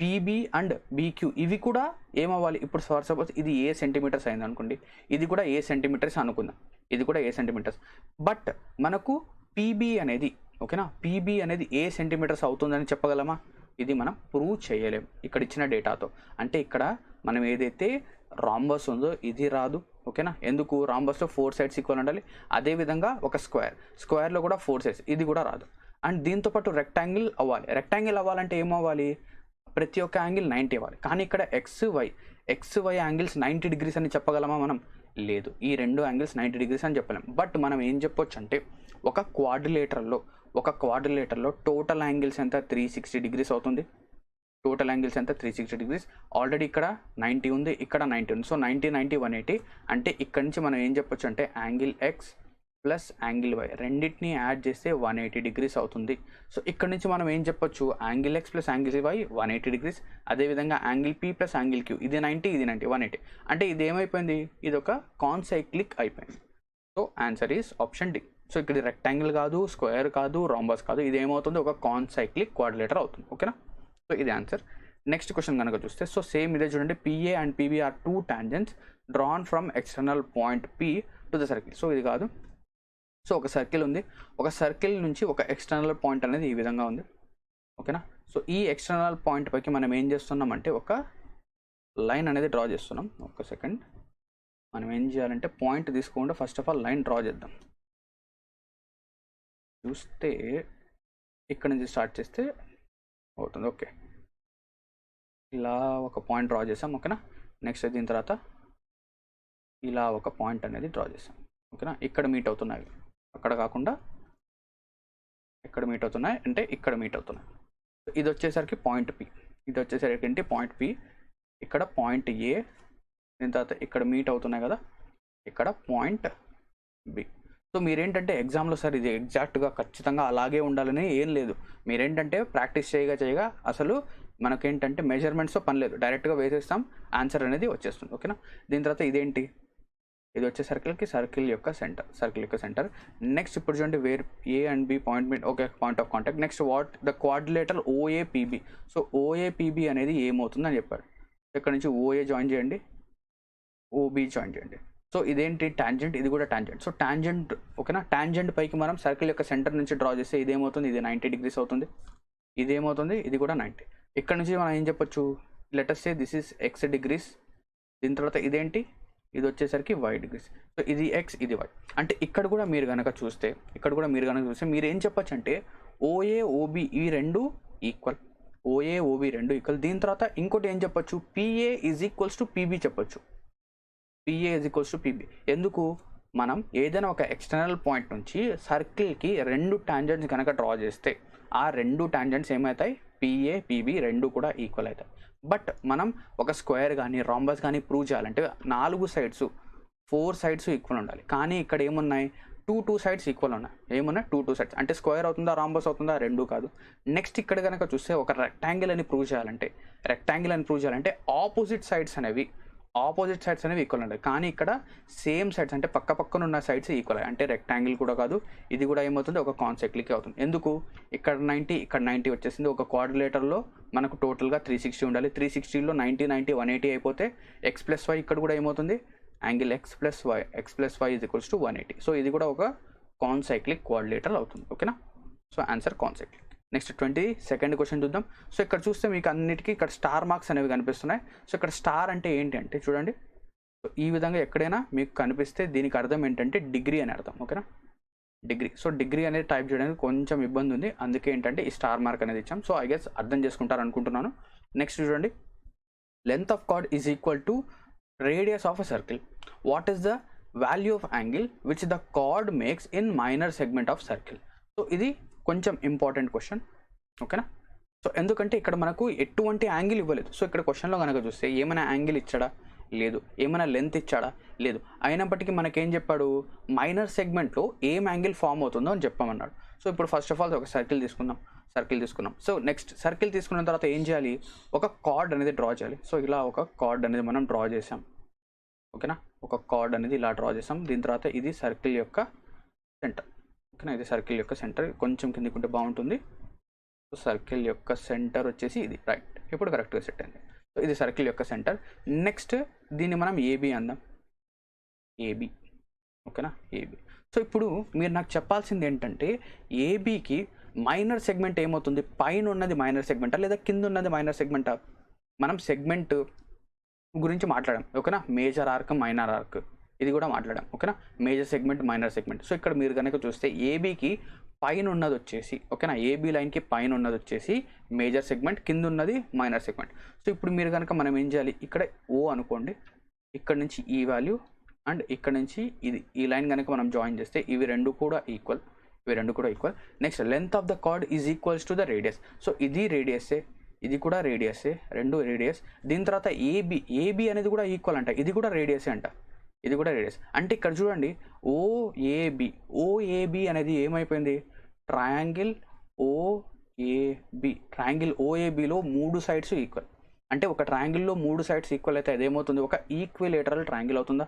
పీబీ అండ్ బీక్యూ ఇవి కూడా ఏమవ్వాలి? ఇప్పుడు ఫర్ సపోజ్ ఇది ఏ సెంటీమీటర్స్ అయింది అనుకోండి, ఇది కూడా ఏ సెంటీమీటర్స్ అనుకుందాం, ఇది కూడా ఏ సెంటీమీటర్స్. బట్ మనకు పీబీ అనేది, ఓకేనా, పీబీ అనేది ఏ సెంటీమీటర్స్ అవుతుందని చెప్పగలమా? ఇది మనం ప్రూవ్ చేయలేం ఇక్కడ ఇచ్చిన డేటాతో. అంటే ఇక్కడ మనం ఏదైతే రాంబస్ ఉందో ఇది రాదు, ఓకేనా. ఎందుకు? రాంబస్లో 4 సైడ్స్ ఈక్వల్ ఉండాలి. అదేవిధంగా ఒక స్క్వేర్లో కూడా 4 సైడ్స్, ఇది కూడా రాదు. అండ్ దీంతోపాటు రెక్టాంగిల్ అవ్వాలంటే ఏమవ్వాలి? ప్రతి ఒక్క యాంగిల్ 90 అవ్వాలి. కానీ ఇక్కడ ఎక్స్ వై యాంగిల్స్ 90 డిగ్రీస్ అని చెప్పగలమా మనం? లేదు. ఈ రెండు యాంగిల్స్ 90 డిగ్రీస్ అని చెప్పలేం. బట్ మనం ఏం చెప్పొచ్చు అంటే ఒక క్వాడ్రిలేటర్లో టోటల్ యాంగిల్స్ ఎంత? 360 డిగ్రీస్ అవుతుంది. టోటల్ యాంగిల్స్ ఎంత? 360 డిగ్రీస్. ఆల్రెడీ ఇక్కడ 90 ఉంది, ఇక్కడ 90 ఉంది. సో 90 90 180. అంటే ఇక్కడ నుంచి మనం ఏం చెప్పొచ్చు అంటే angle X plus angle Y రెండింటిని యాడ్ చేస్తే 180 డిగ్రీస్ అవుతుంది. సో ఇక్కడ నుంచి మనం ఏం చెప్పొచ్చు? Angle X plus angle Y 180 degrees. అదేవిధంగా angle P plus angle Q ఇది 90, ఇది 90, 180. అంటే ఇది ఏమైపోయింది? ఇది ఒక కాన్సైక్లిక్ అయిపోయింది. So answer is option D. So ఇక్కడ రెక్టాంగిల్ కాదు, స్క్వేర్ కాదు, రాంబస్ కాదు, ఇది ఏమవుతుంది? ఒక కాన్సైక్లిక్ క్వాడ్రిలేటర్ అవుతుంది, ఓకేనా. సో ఇది ఆన్సర్. నెక్స్ట్ క్వశ్చన్ కనుక చూస్తే, సో సేమ్ ఇదే చూడండి, PA and PB are 2 tangents drawn from external point P to the circle. So ఇది కాదు. సో ఒక సర్కిల్ ఉంది, ఒక సర్కిల్ నుంచి ఒక ఎక్స్టర్నల్ పాయింట్ అనేది ఈ విధంగా ఉంది, ఓకేనా. సో ఈ ఎక్స్టర్నల్ పాయింట్ పైకి మనం ఏం చేస్తున్నాం అంటే ఒక లైన్ అనేది డ్రా చేస్తున్నాం. ఒక సెకండ్, మనం ఏం చేయాలంటే పాయింట్ తీసుకోకుండా first of all line draw చేద్దాం. చూస్తే ఇక్కడ నుంచి స్టార్ట్ చేస్తే అవుతుంది, ఓకే. ఇలా ఒక పాయింట్ డ్రా చేసాం, ఓకేనా. నెక్స్ట్ దీని తర్వాత ఇలా ఒక పాయింట్ అనేది డ్రా చేసాం, ఓకేనా. ఇక్కడ మీట్ అవుతున్నాయి, అక్కడ కాకుండా ఇక్కడ మీట్ అవుతున్నాయి అంటే ఇక్కడ మీట్ అవుతున్నాయి. ఇది వచ్చేసరికి పాయింట్ పి, ఇది వచ్చేసరికి ఏంటి? Point P. ఇక్కడ పాయింట్ ఏ, దీని తర్వాత ఇక్కడ మీట్ అవుతున్నాయి కదా, ఇక్కడ పాయింట్ బి. సో మీరేంటంటే ఎగ్జామ్లో సార్ ఇది ఎగ్జాక్ట్గా ఖచ్చితంగా అలాగే ఉండాలని ఏం లేదు. మీరేంటంటే ప్రాక్టీస్ చేయగా అసలు మనకేంటంటే మెజర్మెంట్స్తో పని లేదు, డైరెక్ట్గా వేసేస్తాం, ఆన్సర్ అనేది వచ్చేస్తుంది, ఓకేనా. దీని తర్వాత ఇదేంటి? ఇది వచ్చే సర్కిల్ యొక్క సెంటర్. నెక్స్ట్ ఇప్పుడు చూడండి where A and B point of contact. Next what the quadrilateral OAPB. So OAPB అనేది ఏమవుతుందని చెప్పాడు. ఇక్కడ నుంచి OA జాయిన్ చేయండి, OB జాయిన్ చేయండి. సో ఇదేంటి టాంజెంట్, ఇది కూడా టాంజెంట్. సో టాంజెంట్ ఓకేనా, టాంజెంట్ పైకి మనం సర్కిల్ యొక్క సెంటర్ నుంచి డ్రా చేస్తే ఇదేమవుతుంది, ఇది 90 degrees అవుతుంది. ఇదేమవుతుంది, ఇది కూడా 90. ఇక్కడ నుంచి మనం ఏం చెప్పొచ్చు, let us say this is X degrees. దీని తర్వాత ఇదేంటి, ఇది వచ్చేసరికి Y degrees. సో ఇది X, ఇది Y. అంటే ఇక్కడ కూడా మీరు కనుక చూస్తే మీరు ఏం చెప్పొచ్చు అంటే OA OB ఈ రెండు ఈక్వల్, OA OB రెండు ఈక్వల్. దీని తర్వాత ఇంకోటి ఏం చెప్పొచ్చు, PA is equals to PB చెప్పొచ్చు. PA is equals to PB. ఎందుకు, మనం ఏదైనా ఒక ఎక్స్టర్నల్ పాయింట్ నుంచి సర్కిల్కి రెండు టాంజెంట్స్ కనుక డ్రా చేస్తే ఆ రెండు టాంజెంట్స్ ఏమవుతాయి, PA PB రెండు కూడా ఈక్వల్ అవుతాయి. బట్ మనం ఒక స్క్వేర్ కానీ రాంబస్ కానీ ప్రూవ్ చేయాలంటే 4 sides 4 sides ఈక్వల్ ఉండాలి. కానీ ఇక్కడ ఏమున్నాయి, 2 sides ఈక్వల్ ఉన్నాయి. ఏమున్నాయి, 2 sides. అంటే స్క్వేర్ అవుతుందా రాంబస్ అవుతుందా, రెండు కాదు. నెక్స్ట్ ఇక్కడ కనుక చూస్తే ఒక రెక్టాంగిల్ అని ప్రూవ్ చేయాలంటే ఆపోజిట్ సైడ్స్ అనేవి ఈక్వల్ ఉంటాయి. కానీ ఇక్కడ సేమ్ సైడ్స్ అంటే పక్క పక్కన ఉన్న సైడ్స్ ఈక్వల్. అంటే రెక్టాంగిల్ కూడా కాదు, ఇది కూడా ఏమవుతుంది, ఒక కాన్సైక్లిక్ అవుతుంది. ఎందుకు, ఇక్కడ 90 ఇక్కడ 90 వచ్చేసింది. ఒక క్వాడ్రిలేటర్లో మనకు టోటల్గా 360 ఉండాలి. 360లో 90 90 180 అయిపోతే X+Y ఇక్కడ కూడా ఏమవుతుంది, angle X+Y is equals to 180. So ఇది కూడా ఒక కాన్సైక్లిక్ క్వాడ్రిలేటర్ అవుతుంది. ఓకేనా, so answer concyclic. Next 22nd question చూద్దాం. సో ఇక్కడ చూస్తే మీకు అన్నిటికీ ఇక్కడ స్టార్ మార్క్స్ అనేవి కనిపిస్తున్నాయి. సో ఇక్కడ స్టార్ అంటే ఏంటి అంటే చూడండి, సో ఈ విధంగా ఎక్కడైనా మీకు కనిపిస్తే దీనికి అర్థం ఏంటంటే డిగ్రీ అని అర్థం. ఓకేనా, డిగ్రీ. సో డిగ్రీ అనేది టైప్ చేయడానికి కొంచెం ఇబ్బంది ఉంది, అందుకే ఏంటంటే ఈ స్టార్ మార్క్ అనేది ఇచ్చాం. సో ఐ గెస్ అర్థం చేసుకుంటారు అనుకుంటున్నాను. నెక్స్ట్ చూడండి, length of chord is equal to radius of a circle. What is the value of angle which the chord makes in minor segment of circle. So ఇది కొంచెం important question. ఓకేనా, so ఎందుకంటే ఇక్కడ మనకు ఎటువంటి యాంగిల్ ఇవ్వలేదు. So ఇక్కడ క్వశ్చన్లో కనుక చూస్తే ఏమైనా యాంగిల్ ఇచ్చాడా, లేదు. ఏమైనా లెంత్ ఇచ్చాడా, లేదు. అయినప్పటికీ మనకేం చెప్పాడు, మైనర్ సెగ్మెంట్లో ఏం యాంగిల్ ఫామ్ అవుతుందో అని చెప్పమన్నాడు. సో ఇప్పుడు ఫస్ట్ ఆఫ్ ఆల్ ఒక సర్కిల్ తీసుకున్నాం. సో నెక్స్ట్ సర్కిల్ తీసుకున్న తర్వాత ఏం చేయాలి, ఒక కార్డ్ అనేది డ్రా చేయాలి. సో ఇలా ఒక కార్డ్ అనేది మనం డ్రా చేసాం. ఓకేనా, ఒక కార్డ్ అనేది ఇలా డ్రా చేసాం. దీని తర్వాత ఇది సర్కిల్ యొక్క సెంటర్. ఓకేనా, ఇది సర్కిల్ యొక్క సెంటర్. కొంచెం కిందికుంటే బాగుంటుంది. సో సర్కిల్ యొక్క సెంటర్ వచ్చేసి ఇది, రైట్. ఇప్పుడు కరెక్ట్గా సెట్ అయింది. సో ఇది సర్కిల్ యొక్క సెంటర్. నెక్స్ట్ దీన్ని మనం AB అందాం, AB. ఓకేనా, AB. సో ఇప్పుడు మీరు నాకు చెప్పాల్సింది ఏంటంటే ఏబీకి మైనర్ సెగ్మెంట్ ఏమవుతుంది, పైన ఉన్నది మైనర్ సెగ్మెంటా లేదా కింద ఉన్నది మైనర్ సెగ్మెంటా. మనం సెగ్మెంట్ గురించి మాట్లాడాం. ఓకేనా, మేజర్ ఆర్క్ మైనర్ ఆర్క్ ఇది కూడా మాట్లాడాం. ఓకేనా, major segment minor segment. So ఇక్కడ మీరు కనుక చూస్తే ఏబీకి పైన ఉన్నది వచ్చేసి, ఓకేనా, ఏబీ లైన్కి పైన ఉన్నది వచ్చేసి మేజర్ సెగ్మెంట్, కింద ఉన్నది మైనర్ సెగ్మెంట్. సో ఇప్పుడు మీరు కనుక మనం ఏం చేయాలి, ఇక్కడ O అనుకోండి, ఇక్కడ నుంచి ఈ వాల్యూ అండ్ ఇక్కడ నుంచి ఇది, ఈ లైన్ కనుక మనం జాయిన్ చేస్తే ఇవి రెండు కూడా equal. Next length of the card is equals to the radius. So ఇది రేడియస్సే, ఇది కూడా రేడియస్సే, రెండు రేడియస్. దీని తర్వాత ఏబీ అనేది కూడా ఈక్వల్ అంట, ఇది కూడా రేడియస్సే అంట, ఇది కూడా రేడియస్. అంటే ఇక్కడ చూడండి ఓఏబి అనేది ఏమైపోయింది, ట్రయాంగిల్ ఓఏబిలో 3 sides ఈక్వల్. అంటే ఒక ట్రయాంగిల్లో 3 sides ఈక్వల్ అయితే అదేమవుతుంది, ఒక ఈక్విలేటరల్ ట్రయాంగిల్ అవుతుందా.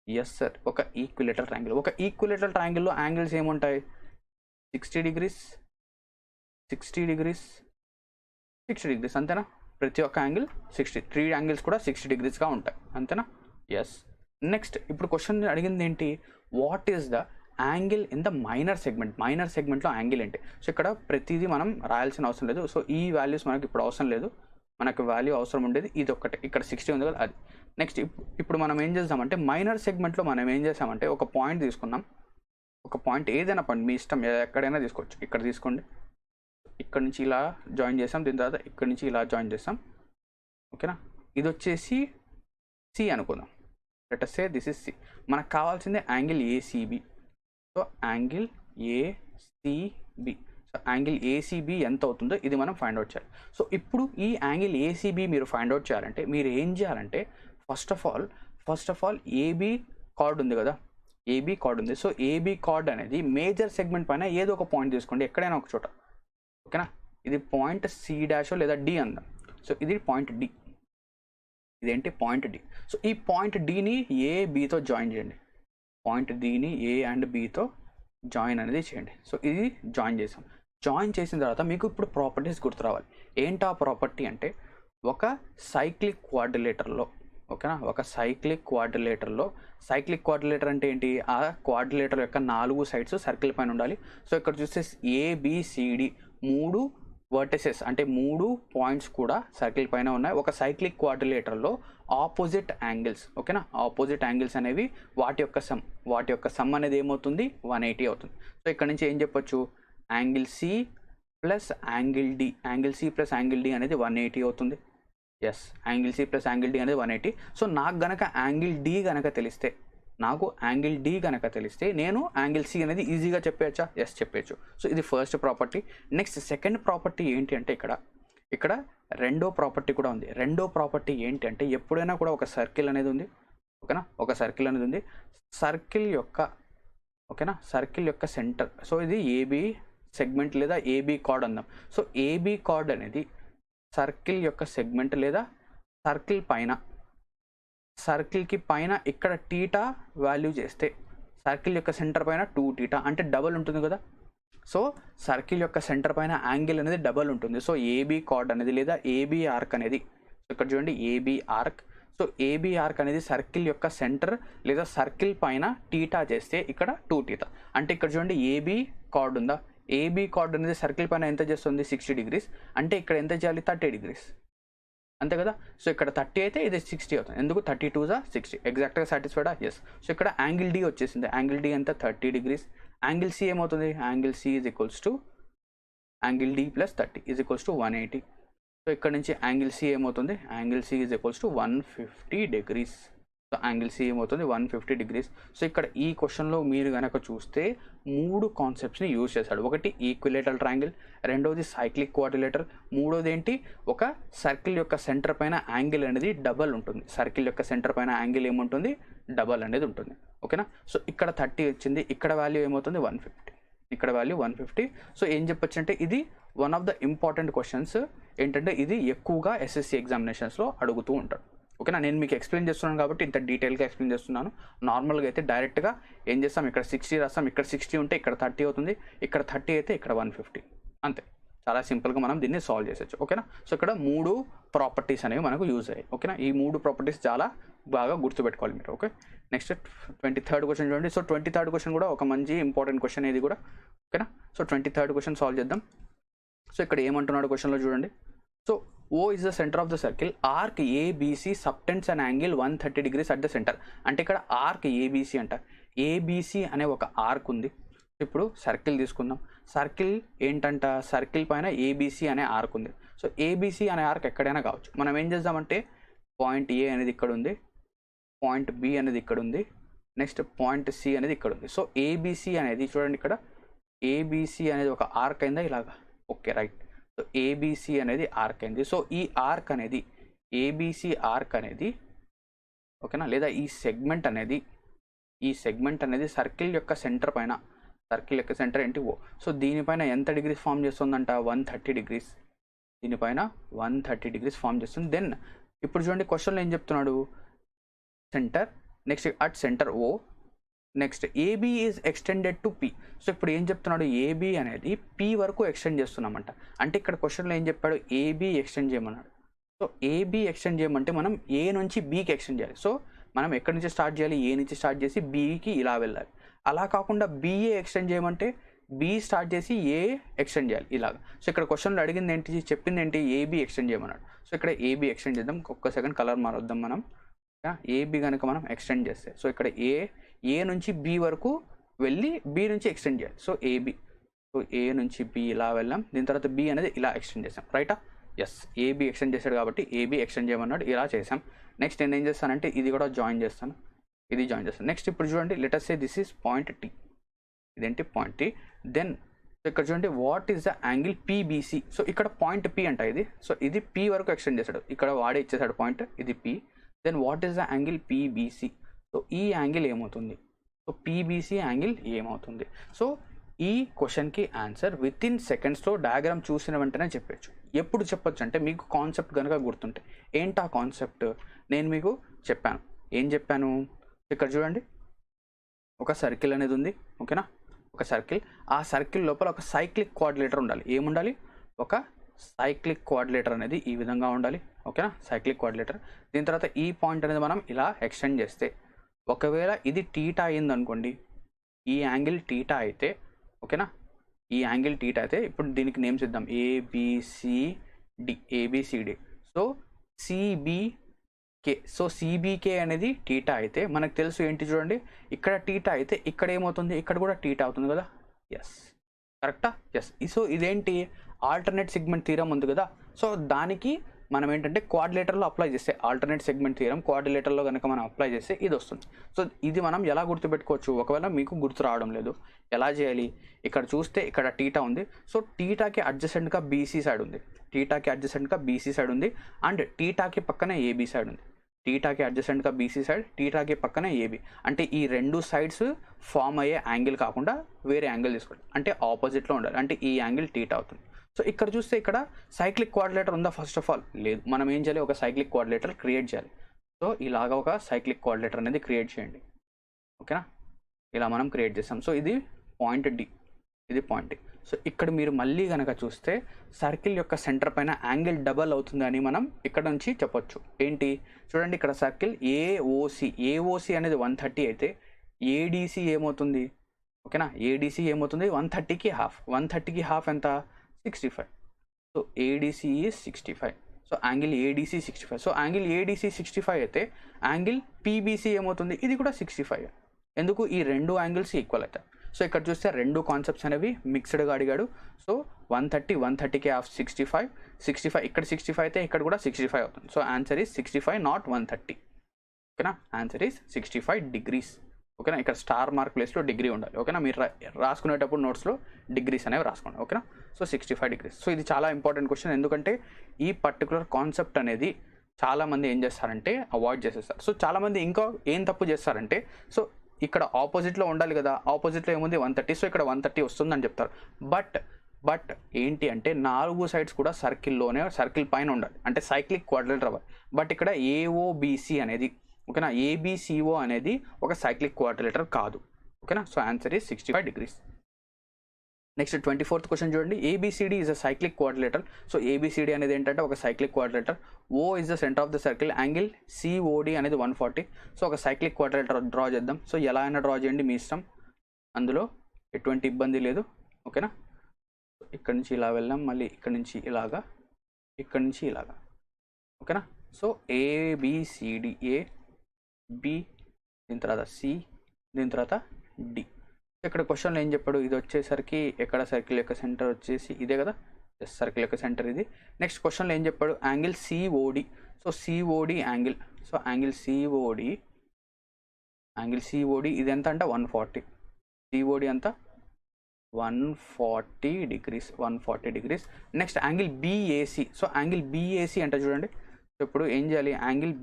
ఎస్ సార్, ఒక ఈక్విలేటరల్ ట్రయాంగిల్. ఒక ఈక్విలేటరల్ ట్రయాంగిల్లో యాంగిల్స్ ఏముంటాయి, 60 degrees 60 degrees 60 degrees అంతేనా. ప్రతి ఒక్క యాంగిల్ 3 యాంగిల్స్ కూడా 60 degreesగా ఉంటాయి అంతేనా. ఎస్. నెక్స్ట్ ఇప్పుడు క్వశ్చన్ అడిగింది ఏంటి, what is the angle in the minor సెగ్మెంట్లో యాంగిల్ ఏంటి. సో ఇక్కడ ప్రతిదీ మనం రాయాల్సిన అవసరం లేదు. సో ఈ వాల్యూస్ మనకి ఇప్పుడు అవసరం లేదు, మనకు వాల్యూ అవసరం ఉండేది ఇది ఒక్కటే. ఇక్కడ 60 ఉంది కదా అది. నెక్స్ట్ ఇప్పుడు మనం ఏం చేద్దామంటే మైనర్ సెగ్మెంట్లో మనం ఏం చేసామంటే ఒక పాయింట్ తీసుకున్నాం. ఒక పాయింట్ ఏదైనా పాయింట్ మీ ఇష్టం, ఎక్కడైనా తీసుకోవచ్చు. ఇక్కడ తీసుకోండి, ఇక్కడ నుంచి ఇలా జాయిన్ చేసాం, దీని తర్వాత ఇక్కడ నుంచి ఇలా జాయిన్ చేసాం. ఓకేనా, ఇది వచ్చేసి C అనుకుందాం. Let us say this is C. మనకు కావాల్సిందే angle ACB. So angle ACB, so angle ACB ఎంత అవుతుందో ఇది మనం ఫైండ్ అవుట్ చేయాలి. సో ఇప్పుడు ఈ యాంగిల్ ACB మీరు ఫైండ్ అవుట్ చేయాలంటే మీరు ఏం చేయాలంటే first of all AB card ఉంది కదా, AB కార్డ్ ఉంది. సో AB కార్డ్ అనేది మేజర్ సెగ్మెంట్ పైన ఏదో ఒక పాయింట్ తీసుకోండి, ఎక్కడైనా ఒక చోట. ఓకేనా, ఇది పాయింట్ C' లేదా D అందాం. సో ఇది పాయింట్ D, ఇదేంటి పాయింట్ డి. సో ఈ పాయింట్ డిని ఏ బితో జాయిన్ చేయండి. పాయింట్ డిని ఏ అండ్ బితో జాయిన్ అనేది చేయండి. సో ఇది జాయిన్ చేసాం. జాయిన్ చేసిన తర్వాత మీకు ఇప్పుడు ప్రాపర్టీస్ గుర్తు రావాలి. ఏంటా ప్రాపర్టీ అంటే ఒక సైక్లిక్ క్వాడ్రిలేటర్లో, ఓకేనా, ఒక సైక్లిక్ క్వాడ్రిలేటర్ అంటే ఏంటి, ఆ క్వాడ్రిలేటర్ యొక్క 4 సైడ్స్ సర్కిల్ పైన ఉండాలి. సో ఇక్కడ చూస్తే ఏబిసిడి 3 వర్టిసెస్ అంటే 3 పాయింట్స్ కూడా సర్కిల్ పైన ఉన్నాయి. ఒక సైక్లిక్ క్వాడ్రిలేటర్లో ఆపోజిట్ యాంగిల్స్, ఓకేనా, ఆపోజిట్ యాంగిల్స్ అనేవి వాటి యొక్క సమ్ అనేది ఏమవుతుంది 180 అవుతుంది. సో ఇక్కడ నుంచి ఏం చెప్పొచ్చు, angle C plus angle D అనేది 180 అవుతుంది. Yes, angle C plus angle D అనేది 180. సో నాకు గనక యాంగిల్ డి గనక తెలిస్తే నేను యాంగిల్ సి అనేది ఈజీగా చెప్పేయచ్చా? ఎస్, చెప్పేయచ్చు. సో ఇది first property. Next second property ఏంటి అంటే ఇక్కడ రెండో ప్రాపర్టీ కూడా ఉంది. రెండో ప్రాపర్టీ ఏంటి అంటే ఎప్పుడైనా కూడా ఒక సర్కిల్ అనేది ఉంది, ఓకేనా, ఒక సర్కిల్ అనేది ఉంది. సర్కిల్ యొక్క సెంటర్, సో ఇది ఏబి సెగ్మెంట్ లేదా ఏబి కార్డ్ అందాం. సో ఏబి కార్డ్ అనేది సర్కిల్ యొక్క సెగ్మెంట్ లేదా సర్కిల్కి పైన ఇక్కడ టీటా వాల్యూ చేస్తే సర్కిల్ యొక్క సెంటర్ పైన 2θ అంటే డబల్ ఉంటుంది కదా. సో సర్కిల్ యొక్క సెంటర్ పైన యాంగిల్ అనేది డబల్ ఉంటుంది. సో ఏబి కార్డ్ అనేది లేదా ఏబి ఆర్క్ అనేది, ఇక్కడ చూడండి AB arc. So AB arc అనేది సర్కిల్ యొక్క సెంటర్ లేదా సర్కిల్ పైన టీటా చేస్తే ఇక్కడ 2θ అంటే ఇక్కడ చూడండి ఏబి కార్డ్ ఉందా, ఏబి కార్డ్ అనేది సర్కిల్ పైన ఎంత చేస్తుంది 60 degrees అంటే ఇక్కడ ఎంత చేయాలి 30 degrees అంతే కదా. సో ఇక్కడ 30 అయితే ఇది 60 అవుతుంది. ఎందుకు 32 60 ఎగ్జాక్ట్గా సాటిస్ఫైడా? ఎస్. సో ఇక్కడ యాంగిల్ డి వచ్చేసింది. యాంగిల్ డి ఎంత 30 degrees. యాంగిల్ సి ఏమవుతుంది, angle C is equals to angle D plus 30 is equals to 180. So ఇక్కడ నుంచి యాంగిల్ సి ఏమవుతుంది, angle C is equals to 150 degrees. So angle C ఏమవుతుంది 150 degrees. So ఇక్కడ ఈ క్వశ్చన్లో మీరు కనుక చూస్తే 3 కాన్సెప్ట్స్ని యూజ్ చేశాడు. ఒకటి ఈక్విలేటరల్ ట్రయాంగిల్, రెండోది సైక్లిక్ క్వాడ్రిలేటర్, మూడోది ఏంటి, ఒక సర్కిల్ యొక్క సెంటర్ పైన యాంగిల్ అనేది డబల్ ఉంటుంది. సర్కిల్ యొక్క సెంటర్ పైన యాంగిల్ ఏముంటుంది, డబల్ అనేది ఉంటుంది, ఓకేనా. సో ఇక్కడ 30 వచ్చింది, ఇక్కడ వాల్యూ ఏమవుతుంది 150, ఇక్కడ వాల్యూ 150. సో ఏం చెప్పొచ్చు అంటే ఇది one of the important questions. ఏంటంటే ఇది ఎక్కువగా ఎస్ఎస్సి ఎగ్జామినేషన్స్లో అడుగుతూ ఉంటాడు, ఓకేనా. నేను మీకు ఎక్స్ప్లెయిన్ చేస్తున్నాను కాబట్టి ఇంత డీటెయిల్గా ఎక్స్ప్లెయిన్ చేస్తున్నాను. నార్మల్గా అయితే డైరెక్ట్గా ఏం చేస్తాం, ఇక్కడ 60 రాస్తాం, ఇక్కడ 60 ఉంటే ఇక్కడ 30 అవుతుంది, ఇక్కడ 30 అయితే ఇక్కడ 150, అంతే. చాలా సింపుల్గా మనం దీన్ని సాల్వ్ చేసేచ్చు, ఓకేనా. సో ఇక్కడ 3 ప్రాపర్టీస్ అనేవి మనకు యూజ్ అయ్యాయి, ఓకేనా. ఈ 3 ప్రాపర్టీస్ చాలా బాగా గుర్తుపెట్టుకోవాలి మీరు, ఓకే. నెక్స్ట్ 23rd క్వశ్చన్ చూడండి. సో 23rd క్వశ్చన్ కూడా ఒక మంచి ఇంపార్టెంట్ క్వశ్చన్ ఇది కూడా, ఓకేనా. సో 23rd క్వశ్చన్ సాల్వ్ చేద్దాం. సో ఇక్కడ ఏమంటున్నాడు క్వశ్చన్లో చూడండి. So O is the center of the circle. Arc ABC subtends an angle 130 degrees at the center. అంటే ఇక్కడ ఆర్క్ ఏబిసి అంట. ఏబిసి అనే ఒక ఆర్క్ ఉంది. ఇప్పుడు సర్కిల్ తీసుకుందాం. సర్కిల్ ఏంటంట, సర్కిల్ పైన ఏబిసి అనే ఆర్క్ ఉంది. సో ఏబిసి అనే ఆర్క్ ఎక్కడైనా కావచ్చు. మనం ఏం చేద్దామంటే పాయింట్ ఏ అనేది ఇక్కడ ఉంది, పాయింట్ బి అనేది ఇక్కడ ఉంది, నెక్స్ట్ పాయింట్ సి అనేది ఇక్కడ ఉంది. సో ఏబిసి అనేది చూడండి, ఇక్కడ ఏబిసి అనేది ఒక ఆర్క్ అయిందా ఇలాగా, ఓకే రైట్. సో ఏబిసి అనేది ఆర్క్ అయింది. సో ఈ ఆర్క్ అనేది ఏబిసి ఆర్క్ అనేది, ఓకేనా, లేదా ఈ సెగ్మెంట్ అనేది సర్కిల్ యొక్క సెంటర్ పైన, సర్కిల్ యొక్క సెంటర్ ఏంటి ఓ. సో దీనిపైన ఎంత డిగ్రీస్ ఫామ్ చేస్తుందంట 130 degrees. దీనిపైన 130 degrees ఫామ్ చేస్తుంది. దెన్ ఇప్పుడు చూడండి క్వశ్చన్లో ఏం చెప్తున్నాడు, centre, next at centre O, next AB is extended to P. So ఇప్పుడు ఏం చెప్తున్నాడు, ఏబి అనేది పి వరకు ఎక్స్టెండ్ చేస్తున్నామంట. అంటే ఇక్కడ క్వశ్చన్లో ఏం చెప్పాడు, ఏబి ఎక్స్టెండ్ చేయమన్నాడు. సో ఏబి ఎక్స్టెండ్ చేయమంటే మనం ఏ నుంచి బికి ఎక్స్టెండ్ చేయాలి. సో మనం ఎక్కడి నుంచి స్టార్ట్ చేయాలి, ఏ నుంచి స్టార్ట్ చేసి బికి ఇలా వెళ్ళాలి. అలా కాకుండా బిఏ ఎక్స్టెండ్ చేయమంటే బి స్టార్ట్ చేసి ఏ ఎక్స్టెండ్ చేయాలి ఇలాగా. సో ఇక్కడ క్వశ్చన్లో అడిగింది ఏంటి, చెప్పింది ఏంటి, ఏబి ఎక్స్టెండ్ చేయమన్నాడు. సో ఇక్కడ ఏబి ఎక్స్టెండ్ చేద్దాం. ఒక్క సెకండ్ కలర్ మారుద్దాం మనం. ఏబి కనుక మనం ఎక్స్టెండ్ చేస్తే, సో ఇక్కడ ఏ నుంచి బి వరకు వెళ్ళి బి నుంచి ఎక్స్టెండ్ చేయాలి. సో ఏబి, సో ఏ నుంచి బి ఇలా వెళ్ళాం, దీని తర్వాత బి అనేది ఇలా ఎక్స్టెండ్ చేసాం, రైటా. ఎస్, ఏబి ఎక్స్టెండ్ చేశాడు కాబట్టి ఏబి ఎక్స్టెండ్ చేయమన్నాడు, ఇలా చేసాం. నెక్స్ట్ నేను ఏం చేస్తానంటే ఇది కూడా జాయిన్ చేస్తాను, ఇది జాయిన్ చేస్తాను. నెక్స్ట్ ఇప్పుడు చూడండి, let us say this is point T, ఇదేంటి పాయింట్ టీ. దెన్ ఇక్కడ చూడండి what is the angle PBC. So ఇక్కడ పాయింట్ పి అంట ఇది. సో ఇది పి వరకు ఎక్స్టెండ్ చేశాడు, ఇక్కడ వాడే ఇచ్చేసాడు పాయింట్, ఇది P. Then what is the angle PBC. So ఈ యాంగిల్ ఏమవుతుంది, సో పీబీసీ యాంగిల్ ఏమవుతుంది. సో ఈ క్వశ్చన్కి ఆన్సర్ విత్ ఇన్ సెకండ్స్లో డయాగ్రామ్ చూసిన వెంటనే చెప్పచ్చు. ఎప్పుడు చెప్పొచ్చు అంటే మీకు కాన్సెప్ట్ కనుక గుర్తుంటే. ఏంటి ఆ కాన్సెప్ట్? నేను మీకు చెప్పాను. ఏం చెప్పాను? ఇక్కడ చూడండి, ఒక సర్కిల్ అనేది ఉంది, ఓకేనా? ఒక సర్కిల్, ఆ సర్కిల్ లోపల ఒక సైక్లిక్ కోఆర్డినేటర్ ఉండాలి. ఏముండాలి? ఒక సైక్లిక్ కోఆర్డినేటర్ అనేది ఈ విధంగా ఉండాలి, ఓకేనా? Cyclic coordinator. దీని తర్వాత ఈ పాయింట్ అనేది మనం ఇలా ఎక్స్టెండ్ చేస్తే, ఒకవేళ ఇది టీటా అయింది అనుకోండి, ఈ యాంగిల్ టీటా అయితే, ఓకేనా? ఈ యాంగిల్ టీటా అయితే ఇప్పుడు దీనికి నేమ్స్ ఇద్దాం, ఏబిసిడి. సో సిబికే. సో సిబికే అనేది టీటా అయితే మనకు తెలుసు ఏంటి చూడండి, ఇక్కడ టీటా అయితే ఇక్కడ ఏమవుతుంది, ఇక్కడ కూడా టీటా అవుతుంది కదా. ఎస్, కరెక్టా? ఎస్. సో ఇదేంటి, ఆల్టర్నేట్ సెగ్మెంట్ థీరం ఉంది కదా. సో దానికి మనం ఏంటంటే కోఆర్డినేటర్లో అప్లై చేస్తే, ఆల్టర్నేట్ సెగ్మెంట్ థియరం కోఆర్డినేటర్లో కనుక మనం అప్లై చేస్తే ఇది వస్తుంది. సో ఇది మనం ఎలా గుర్తుపెట్టుకోవచ్చు, ఒకవేళ మీకు గుర్తు రావడం లేదు ఎలా చేయాలి, ఇక్కడ చూస్తే ఇక్కడ టీటా ఉంది. సో టీటాకి అడ్జసెంట్గా బీసీ సైడ్ ఉంది, టీటాకి అడ్జసెంట్గా బీసీ సైడ్ ఉంది, అండ్ టీటాకి పక్కనే ఏబీ సైడ్ ఉంది. టీటాకి అడ్జసెంట్గా బీసీ సైడ్, టీటాకి పక్కనే ఏబీ. అంటే ఈ రెండు సైడ్స్ ఫామ్ అయ్యే యాంగిల్ కాకుండా వేరే యాంగిల్ తీసుకోండి, అంటే ఆపోజిట్లో ఉండాలి, అంటే ఈ యాంగిల్ టీటా అవుతుంది. సో ఇక్కడ చూస్తే ఇక్కడ సైక్లిక్ కోఆర్డినేటర్ ఉందా? ఫస్ట్ ఆఫ్ ఆల్ లేదు. మనం ఏం చేయాలి, ఒక సైక్లిక్ కోఆర్డినేటర్ క్రియేట్ చేయాలి. సో ఇలాగ ఒక సైక్లిక్ కోఆర్డినేటర్ అనేది క్రియేట్ చేయండి, ఓకేనా? ఇలా మనం క్రియేట్ చేస్తాం. సో ఇది పాయింట్ డి, ఇది పాయింట్ డి. సో ఇక్కడ మీరు మళ్ళీ కనుక చూస్తే సర్కిల్ యొక్క సెంటర్ పైన యాంగిల్ డబల్ అవుతుందని మనం ఇక్కడ నుంచి చెప్పొచ్చు. ఏంటి చూడండి, ఇక్కడ సర్కిల్ ఏఓసి అనేది 130 అయితే ఏడిసి ఏమవుతుంది, ఓకేనా? ఏడిసి ఏమవుతుంది 130కి హాఫ్. 130కి హాఫ్ ఎంత? 65. So ADC is 65. So angle ADC 65. So angle ADC 65 అయితే యాంగిల్ పీబీసీ ఏమవుతుంది, ఇది కూడా 65. ఎందుకు? ఈ రెండు యాంగిల్స్ ఈక్వల్ అవుతాయి. సో ఇక్కడ చూస్తే రెండు కాన్సెప్ట్స్ అనేవి మిక్స్డ్గా అడిగాడు. సో 130కి హాఫ్ 65 ఇక్కడ 65 అయితే ఇక్కడ కూడా 65 అవుతుంది. సో ఆన్సర్ ఈజ్ 65 నాట్ 130, ఓకేనా? ఆన్సర్ ఈజ్ 65 degrees, ఓకేనా? ఇక్కడ స్టార్ మార్క్ ప్లేస్లో డిగ్రీ ఉండాలి, ఓకేనా? మీరు రాసుకునేటప్పుడు నోట్స్లో డిగ్రీస్ అనేవి రాసుకోండి, ఓకేనా? So 65 degrees. సో ఇది చాలా ఇంపార్టెంట్ క్వశ్చన్, ఎందుకంటే ఈ పర్టికులర్ కాన్సెప్ట్ అనేది చాలామంది ఏం చేస్తారంటే అవాయిడ్ చేసేస్తారు. సో చాలామంది ఇంకా ఏం తప్పు చేస్తారంటే, సో ఇక్కడ ఆపోజిట్లో ఉండాలి కదా, ఆపోజిట్లో ఏముంది 130, సో ఇక్కడ 130 వస్తుందని చెప్తారు. బట్ ఏంటి అంటే 4 సైడ్స్ కూడా సర్కిల్ పైన ఉండాలి, అంటే సైక్లిక్ కోఆర్డినేటర్ అవ్వాలి. బట్ ఇక్కడ ఏఓబిసి అనేది, ఓకేనా, ఏబిసిఓ అనేది ఒక సైక్లిక్ కోఆర్డినేటర్ కాదు, ఓకేనా? So answer is 65 degrees. Next 24th question చూడండి, ABCD is a cyclic coordinator. So ABCD అనేది ఏంటంటే ఒక cyclic coordinator. O is the centre of the circle, angle COD అనేది 140. సో ఒక సైక్లిక్ కోఆర్డినేటర్ డ్రా చేద్దాం. సో ఎలా అయినా డ్రా చేయండి, మీ ఇష్టం, అందులో ఎటువంటి ఇబ్బంది లేదు, ఓకేనా? ఇక్కడ నుంచి ఇలా వెళ్ళాం, మళ్ళీ ఇక్కడ నుంచి ఇలాగా, ఇక్కడ నుంచి ఇలాగా, ఓకేనా? సో ఏబిసిడి, ఏ బి, దీని తర్వాత సి, దీని తర్వాత డి. ఇక్కడ క్వశ్చన్లో ఏం చెప్పాడు, ఇది వచ్చేసరికి ఎక్కడ సర్కిల్ యొక్క సెంటర్ వచ్చేసి ఇదే కదా, సర్కిల్ యొక్క సెంటర్ ఇది. నెక్స్ట్ క్వశ్చన్లో ఏం చెప్పాడు, angle COD. So COD angle, so angle COD ఇది ఎంత అంటే 140. సిఓడి అంతా 140 degrees, 140 degrees. Next angle BAC. So angle BAC అంటే చూడండి, సో ఇప్పుడు ఏం చేయాలి, యాంగిల్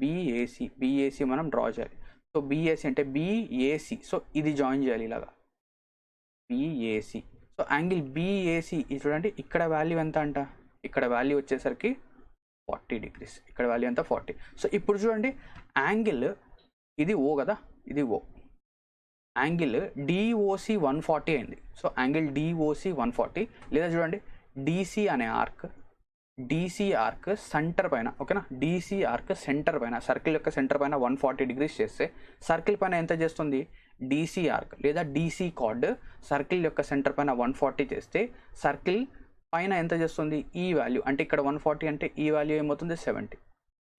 బిఏసి మనం డ్రా చేయాలి. సో బిఏసి అంటే బిఏసి, సో ఇది జాయిన్ చేయాలి ఇలాగా, బిఏసి. సో యాంగిల్ బిఏసి చూడండి, ఇక్కడ వాల్యూ ఎంత అంట, ఇక్కడ వాల్యూ వచ్చేసరికి 40 degrees, ఇక్కడ వాల్యూ ఎంత 40. సో ఇప్పుడు చూడండి, యాంగిల్ ఇది ఓ కదా, ఇది ఓ, యాంగిల్ డిఓసి 140 అయింది. సో యాంగిల్ డిఓసి 140, లేదా చూడండి డిసి అనే ఆర్క్, డిసి ఆర్క్ సెంటర్ పైన, ఓకేనా, డిసి ఆర్క్ సెంటర్ పైన, సర్కిల్ యొక్క సెంటర్ పైన 140 degrees చేస్తే సర్కిల్ పైన ఎంత చేస్తుంది, డిసి ఆర్క్ లేదా డిసి కార్డ్ సర్కిల్ యొక్క సెంటర్ పైన 140 చేస్తే సర్కిల్ పైన ఎంత చేస్తుంది, ఈ వాల్యూ, అంటే ఇక్కడ 140 అంటే ఈ వాల్యూ ఏమవుతుంది 70,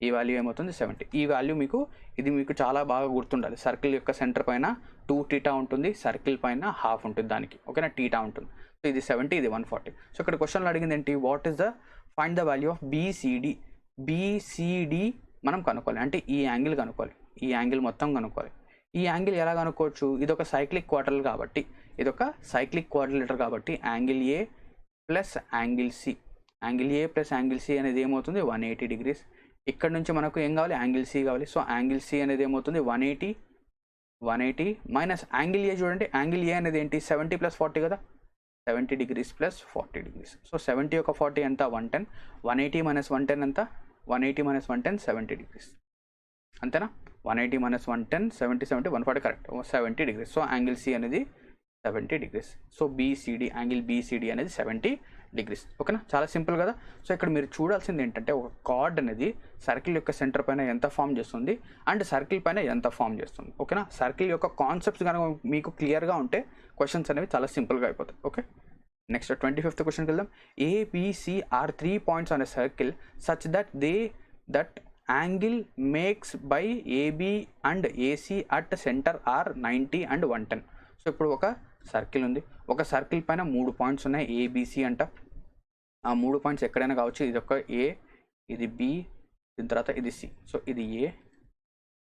ఈ వాల్యూ ఏమవుతుంది 70. ఈ వాల్యూ ఇది మీకు చాలా బాగా గుర్తుండాలి. సర్కిల్ యొక్క సెంటర్ పైన 2 θ ఉంటుంది, సర్కిల్ పైన హాఫ్ ఉంటుంది దానికి, ఓకేనా, θ ఉంటుంది. సో ఇది 70, ఇది 140. సో ఇక్కడ క్వశ్చన్లో అడిగింది ఏంటి, what is the find the value of BCD మనం కనుక్కోవాలి, అంటే ఈ యాంగిల్ కనుక్కోవాలి, ఈ యాంగిల్ మొత్తం కనుక్కోవాలి. ఈ యాంగిల్ ఎలా కనుక్కోవచ్చు, ఇదొక సైక్లిక్ కోఆర్డినేటర్ కాబట్టి, ఇదొక సైక్లిక్ కోఆర్డినేటర్ కాబట్టి angle A plus angle C, angle A plus angle C అనేది ఏమవుతుంది 180 degrees. ఇక్కడ నుంచి మనకు ఏం కావాలి, యాంగిల్ సి కావాలి. సో యాంగిల్ సి అనేది ఏమవుతుంది 180 మైనస్ యాంగిల్ ఏ, చూడండి యాంగిల్ ఏ అనేది ఏంటి 70 + 40 కదా, 70 degrees plus 40 degrees. సో 70 ఒక 40 ఎంత 110, 180 minus 110 ఎంత 180 minus 110 70 degrees అంతేనా. 180 minus 110 70 70 140 correct 70 degrees. So angle C అనేది 70 degrees. So BCD angle BCD అనేది 70 degrees. ఓకేనా, చాలా సింపుల్ కదా. సో ఇక్కడ మీరు చూడాల్సింది ఏంటంటే ఒక కార్డ్ అనేది సర్కిల్ యొక్క సెంటర్ పైన ఎంత ఫామ్ చేస్తుంది అండ్ సర్కిల్ పైన ఎంత ఫామ్ చేస్తుంది. ఓకేనా, సర్కిల్ యొక్క కాన్సెప్ట్స్ కనుక మీకు క్లియర్గా ఉంటే క్వశ్చన్స్ అనేవి చాలా సింపుల్గా అయిపోతాయి. ఓకే, నెక్స్ట్ 25th క్వశ్చన్కి వెళ్దాం. ABC are 3 points on a circle such that angle makes by AB and AC at centre are 90 and 110. So ఇప్పుడు ఒక సర్కిల్ ఉంది, ఒక సర్కిల్ పైన 3 points ఉన్నాయి ఏబిసి అంట. ఆ 3 points ఎక్కడైనా కావచ్చు. ఇది ఒక ఏ, ఇది బి, దీని తర్వాత ఇది సి. సో ఇది ఏ,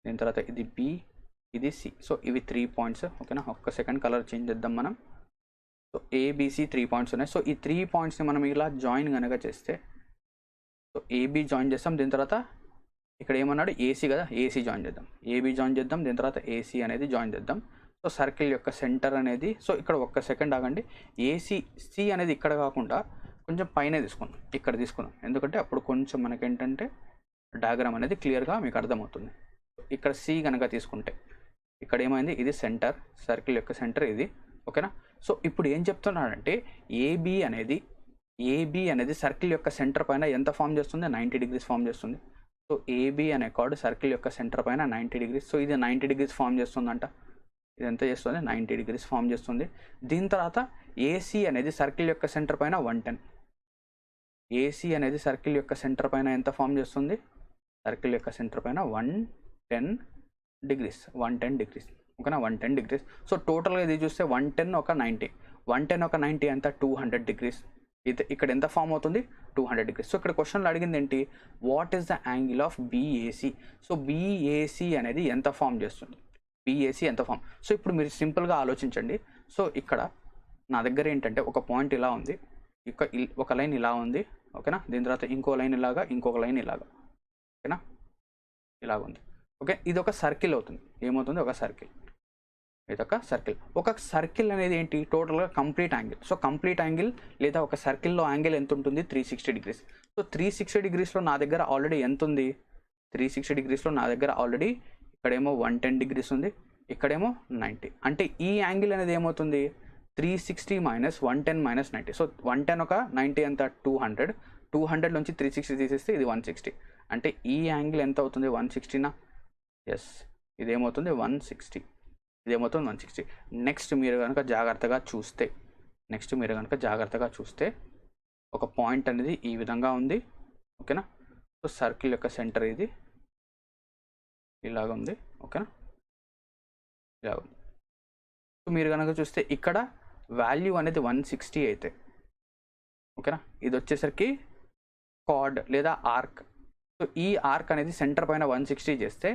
దీని తర్వాత ఇది బి, ఇది సి. సో ఇవి 3 points. ఓకేనా, ఒక్క సెకండ్ కలర్ చేంజ్ చేద్దాం మనం. సో ఏబిసి 3 points ఉన్నాయి. సో ఈ 3 pointsని మనం ఇలా జాయిన్ కనుక చేస్తే, సో ఏబి జాయిన్ చేస్తాం, దీని తర్వాత ఇక్కడ ఏమన్నాడు ఏసీ కదా, ఏసీ జాయిన్ చేద్దాం. ఏబి జాయిన్ చేద్దాం, దీని తర్వాత ఏసీ అనేది జాయిన్ చేద్దాం. సో సర్కిల్ యొక్క సెంటర్ అనేది, సో ఇక్కడ ఒక్క సెకండ్ ఆగండి, ఏసీ సి అనేది ఇక్కడ కాకుండా కొంచెం పైన తీసుకుందాం, ఇక్కడ తీసుకుందాం. ఎందుకంటే అప్పుడు కొంచెం మనకేంటంటే డయాగ్రామ్ అనేది క్లియర్గా మీకు అర్థమవుతుంది. ఇక్కడ సి కనుక తీసుకుంటే ఇక్కడ ఏమైంది, ఇది సెంటర్, సర్కిల్ యొక్క సెంటర్ ఇది. ఓకేనా, సో ఇప్పుడు ఏం చెప్తున్నాడంటే ఏబి అనేది సర్కిల్ యొక్క సెంటర్ పైన ఎంత ఫామ్ చేస్తుంది, 90 degrees ఫామ్ చేస్తుంది. సో ఏబి అనే కార్డ్ సర్కిల్ యొక్క సెంటర్ పైన 90 degrees. సో ఇది 90 degrees ఫామ్ చేస్తుందంట. ఇది ఎంత చేస్తుంది, 90 degrees ఫామ్ చేస్తుంది. దీని తర్వాత ఏసీ అనేది సర్కిల్ యొక్క సెంటర్ పైన 110. ఏసీ అనేది సర్కిల్ యొక్క సెంటర్ పైన ఎంత ఫామ్ చేస్తుంది, సర్కిల్ యొక్క సెంటర్ పైన 110 degrees. ఓకేనా, 110 degrees. సో టోటల్గా ఇది చూస్తే 110 ఒక 90, 110 ఒక 90 అంతా 200 degrees. ఇది ఇక్కడ ఎంత ఫామ్ అవుతుంది, 200 degrees. సో ఇక్కడ క్వశ్చన్లో అడిగింది ఏంటి, what is the angle of BAC. So BAC అనేది ఎంత ఫామ్ చేస్తుంది, బీఏసీ ఎంత ఫామ్. సో ఇప్పుడు మీరు సింపుల్గా ఆలోచించండి. సో ఇక్కడ నా దగ్గర ఏంటంటే ఒక పాయింట్ ఇలా ఉంది, ఒక లైన్ ఇలా ఉంది. ఓకేనా, దీని తర్వాత ఇంకో లైన్ ఇలాగా, ఇంకొక లైన్ ఇలాగా. ఓకేనా, ఇలాగ ఉంది. ఓకే, ఇది ఒక సర్కిల్ అవుతుంది. ఏమవుతుంది, ఒక సర్కిల్, ఇదొక సర్కిల్. ఒక సర్కిల్ అనేది ఏంటి, టోటల్గా complete angle. So complete angle లేదా ఒక సర్కిల్లో యాంగిల్ ఎంత ఉంటుంది, 360 degrees. సో 360 degreesలో నా దగ్గర ఆల్రెడీ ఎంత ఉంది, 360 degreesలో నా దగ్గర ఆల్రెడీ ఇక్కడేమో 110 degrees ఉంది, ఇక్కడేమో 90. అంటే ఈ యాంగిల్ అనేది ఏమవుతుంది, 360 - 110 - 90. సో 110 ఒక 90 ఎంత 200, 200 నుంచి 360 తీసేస్తే ఇది 160. అంటే ఈ యాంగిల్ ఎంత అవుతుంది, 160నా. ఎస్, ఇదేమవుతుంది 160, ఇదేమవుతుంది 160. నెక్స్ట్ మీరు కనుక జాగ్రత్తగా చూస్తే ఒక పాయింట్ అనేది ఈ విధంగా ఉంది. ఓకేనా, సో సర్కిల్ యొక్క సెంటర్ ఇది ఇలాగ ఉంది. ఓకేనా, ఇలాగ ఉంది. సో మీరు కనుక చూస్తే ఇక్కడ వాల్యూ అనేది 160 అయితే, ఓకేనా, ఇది వచ్చేసరికి కార్డ్ లేదా ఆర్క్. సో ఈ ఆర్క్ అనేది సెంటర్ పైన 160 చేస్తే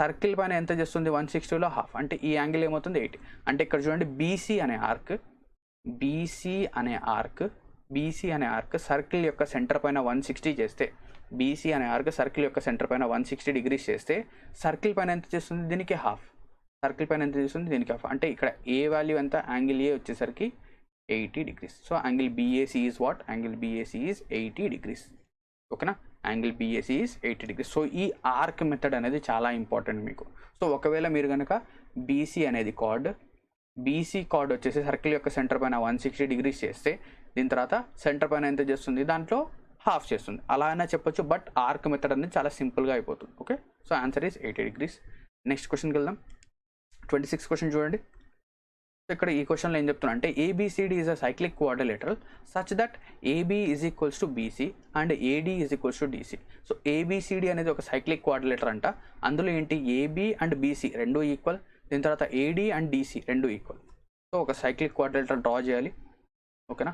సర్కిల్ పైన ఎంత చేస్తుంది, 160లో హాఫ్. అంటే ఈ యాంగిల్ ఏమవుతుంది 80. అంటే ఇక్కడ చూడండి బీసీ అనే ఆర్క్ సర్కిల్ యొక్క సెంటర్ పైన 160 చేస్తే, బీసీ అనే ఆర్క్ సర్కిల్ యొక్క సెంటర్ పైన 160 degrees చేస్తే సర్కిల్ పైన ఎంత చేస్తుంది, దీనికి హాఫ్. సర్కిల్ పైన ఎంత చేస్తుంది, దీనికి హాఫ్. అంటే ఇక్కడ ఏ వాల్యూ ఎంత, యాంగిల్ ఏ వచ్చేసరికి 80 degrees. So angle BAC is what, angle BAC is 80 degrees. ఓకేనా, angle BAC is 80 degrees. So ఈ ఆర్క్ మెథడ్ అనేది చాలా ఇంపార్టెంట్ మీకు. సో ఒకవేళ మీరు కనుక బీసీ అనేది బీసీ కార్డ్ వచ్చేసి సర్కిల్ యొక్క సెంటర్ పైన 160 degrees చేస్తే దీని తర్వాత సెంటర్ పైన ఎంత చేస్తుంది, దాంట్లో హాఫ్ చేస్తుంది. అలా అయినా చెప్పొచ్చు, బట్ ఆర్క్ మెథడ్ అనేది చాలా సింపుల్గా అయిపోతుంది. Okay, so answer is 80 degrees. Next క్వశ్చన్కి వెళ్దాం. 26th క్వశ్చన్ చూడండి. సో ఇక్కడ ఈ క్వశ్చన్లో ఏం చెప్తున్నా అంటే ABCD is a cyclic quadrilateral such that AB is equals to BC and AD is equals to DC. So ABCD అనేది ఒక సైక్లిక్ క్వాడ్రిలేటర్ అంట. అందులో ఏంటి, ఏబి అండ్ బీసీ రెండు ఈక్వల్, దీని తర్వాత ఏడి అండ్ డీసీ రెండు ఈక్వల్. సో ఒక సైక్లిక్ క్వాడ్రిలేటర్ డ్రా చేయాలి. ఓకేనా,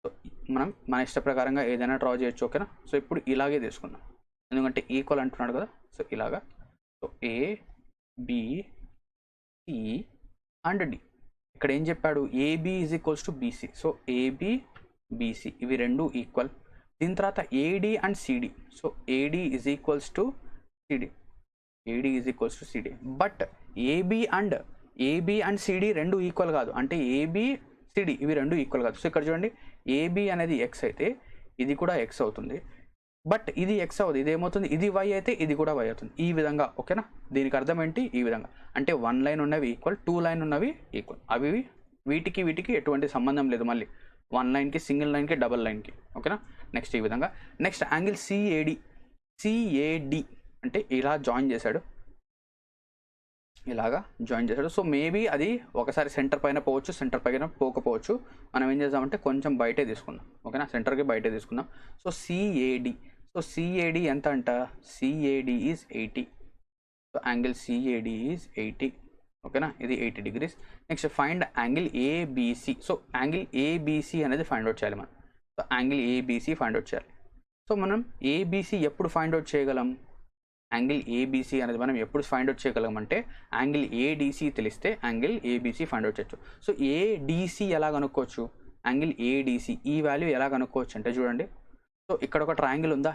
సో మనం మన ఇష్ట ప్రకారంగా ఏదైనా డ్రా చేయొచ్చు. ఓకేనా, సో ఇప్పుడు ఇలాగే తీసుకుందాం, ఎందుకంటే ఈక్వల్ అంటున్నాడు కదా. సో ఇలాగా, so A B C and D. ఇక్కడ ఏం చెప్పాడు, AB is equals to BC. So AB BC ఇవి రెండు ఈక్వల్. దీని తర్వాత AD and CD. So AD is equals to CD. But AB and CD రెండు ఈక్వల్ కాదు. అంటే ఏబి సిడి ఇవి రెండు ఈక్వల్ కాదు. సో ఇక్కడ చూడండి ఏబి అనేది ఎక్స్ అయితే ఇది కూడా ఎక్స్ అవుతుంది, బట్ ఇది ఎక్స్ అవుతుంది, ఇది ఏమవుతుంది, ఇది వై అయితే ఇది కూడా వై అవుతుంది. ఈ విధంగా ఓకేనా. దీనికి అర్థం ఏంటి, ఈ విధంగా అంటే 1 లైన్ ఉన్నవి ఈక్వల్, 2 లైన్ ఉన్నవి ఈక్వల్. అవి వీటికి ఎటువంటి సంబంధం లేదు, మళ్ళీ 1 లైన్కి, సింగిల్ లైన్కి, డబల్ లైన్కి ఓకేనా. నెక్స్ట్ ఈ విధంగా. నెక్స్ట్ యాంగిల్ సిఏడి అంటే ఇలా జాయిన్ చేశాడు, ఇలాగా జాయిన్ చేశాడు. సో మేబీ అది ఒకసారి సెంటర్ పైన పోవచ్చు, సెంటర్ పైన పోకపోవచ్చు. మనం ఏం చేద్దామంటే కొంచెం బయటే తీసుకుందాం ఓకేనా, సెంటర్కి బయటే తీసుకుందాం. సో సిఏడి ఎంత అంట, CAD is 80. So angle CAD is 80 ఓకేనా, ఇది 80 degrees. Next find angle ABC. So angle ABC అనేది ఫైండ్ అవుట్ చేయాలి మనం. So angle ABC find out చేయాలి. సో మనం ఏబిసి ఎప్పుడు ఫైండ్ అవుట్ చేయగలం, యాంగిల్ ఏబిసి అనేది మనం ఎప్పుడు ఫైండ్ అవుట్ చేయగలం అంటే యాంగిల్ ఏడిసి తెలిస్తే యాంగిల్ ఏబిసి ఫైండ్ అవుట్ చేయొచ్చు. సో ఏడిసి ఎలా కనుక్కోవచ్చు, యాంగిల్ ఏడిసి ఈ వాల్యూ ఎలా కనుక్కోవచ్చు అంటే చూడండి. సో ఇక్కడ ఒక ట్రయాంగిల్ ఉందా,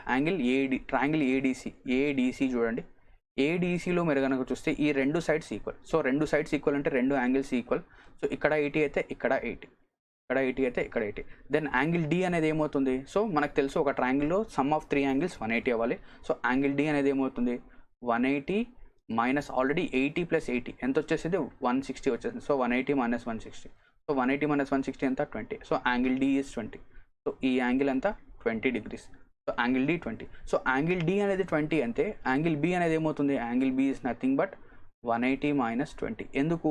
ట్రయాంగిల్ ఏడిసి చూడండి. ఏడిసిలో మీరు కనుక చూస్తే ఈ రెండు సైడ్స్ ఈక్వల్. సో రెండు సైడ్స్ ఈక్వల్ అంటే రెండు యాంగిల్స్ ఈక్వల్. సో ఇక్కడ 80 అయితే ఇక్కడ 80, ఇక్కడ 80 అయితే ఇక్కడ 80. దెన్ యాంగిల్ డి అనేది ఏమవుతుంది, సో మనకు తెలుసు ఒక ట్రయాంగిల్లో సమ్ ఆఫ్ 3 యాంగిల్స్ 180 అవ్వాలి. సో యాంగిల్ డి అనేది ఏమవుతుంది, 180 మైనస్ ఆల్రెడీ 80 + 80 ఎంత వచ్చేసింది, 160 వచ్చేసింది. సో 180 - 160. సో 180 - 160 ఎంత, 20. So angle D is 20. So ఈ యాంగిల్ ఎంత, 20 degrees. So angle D 20. So angle D అనేది 20 అంటే యాంగిల్ బి అనేది ఏమవుతుంది, angle B is nothing but 180 - 20. ఎందుకు,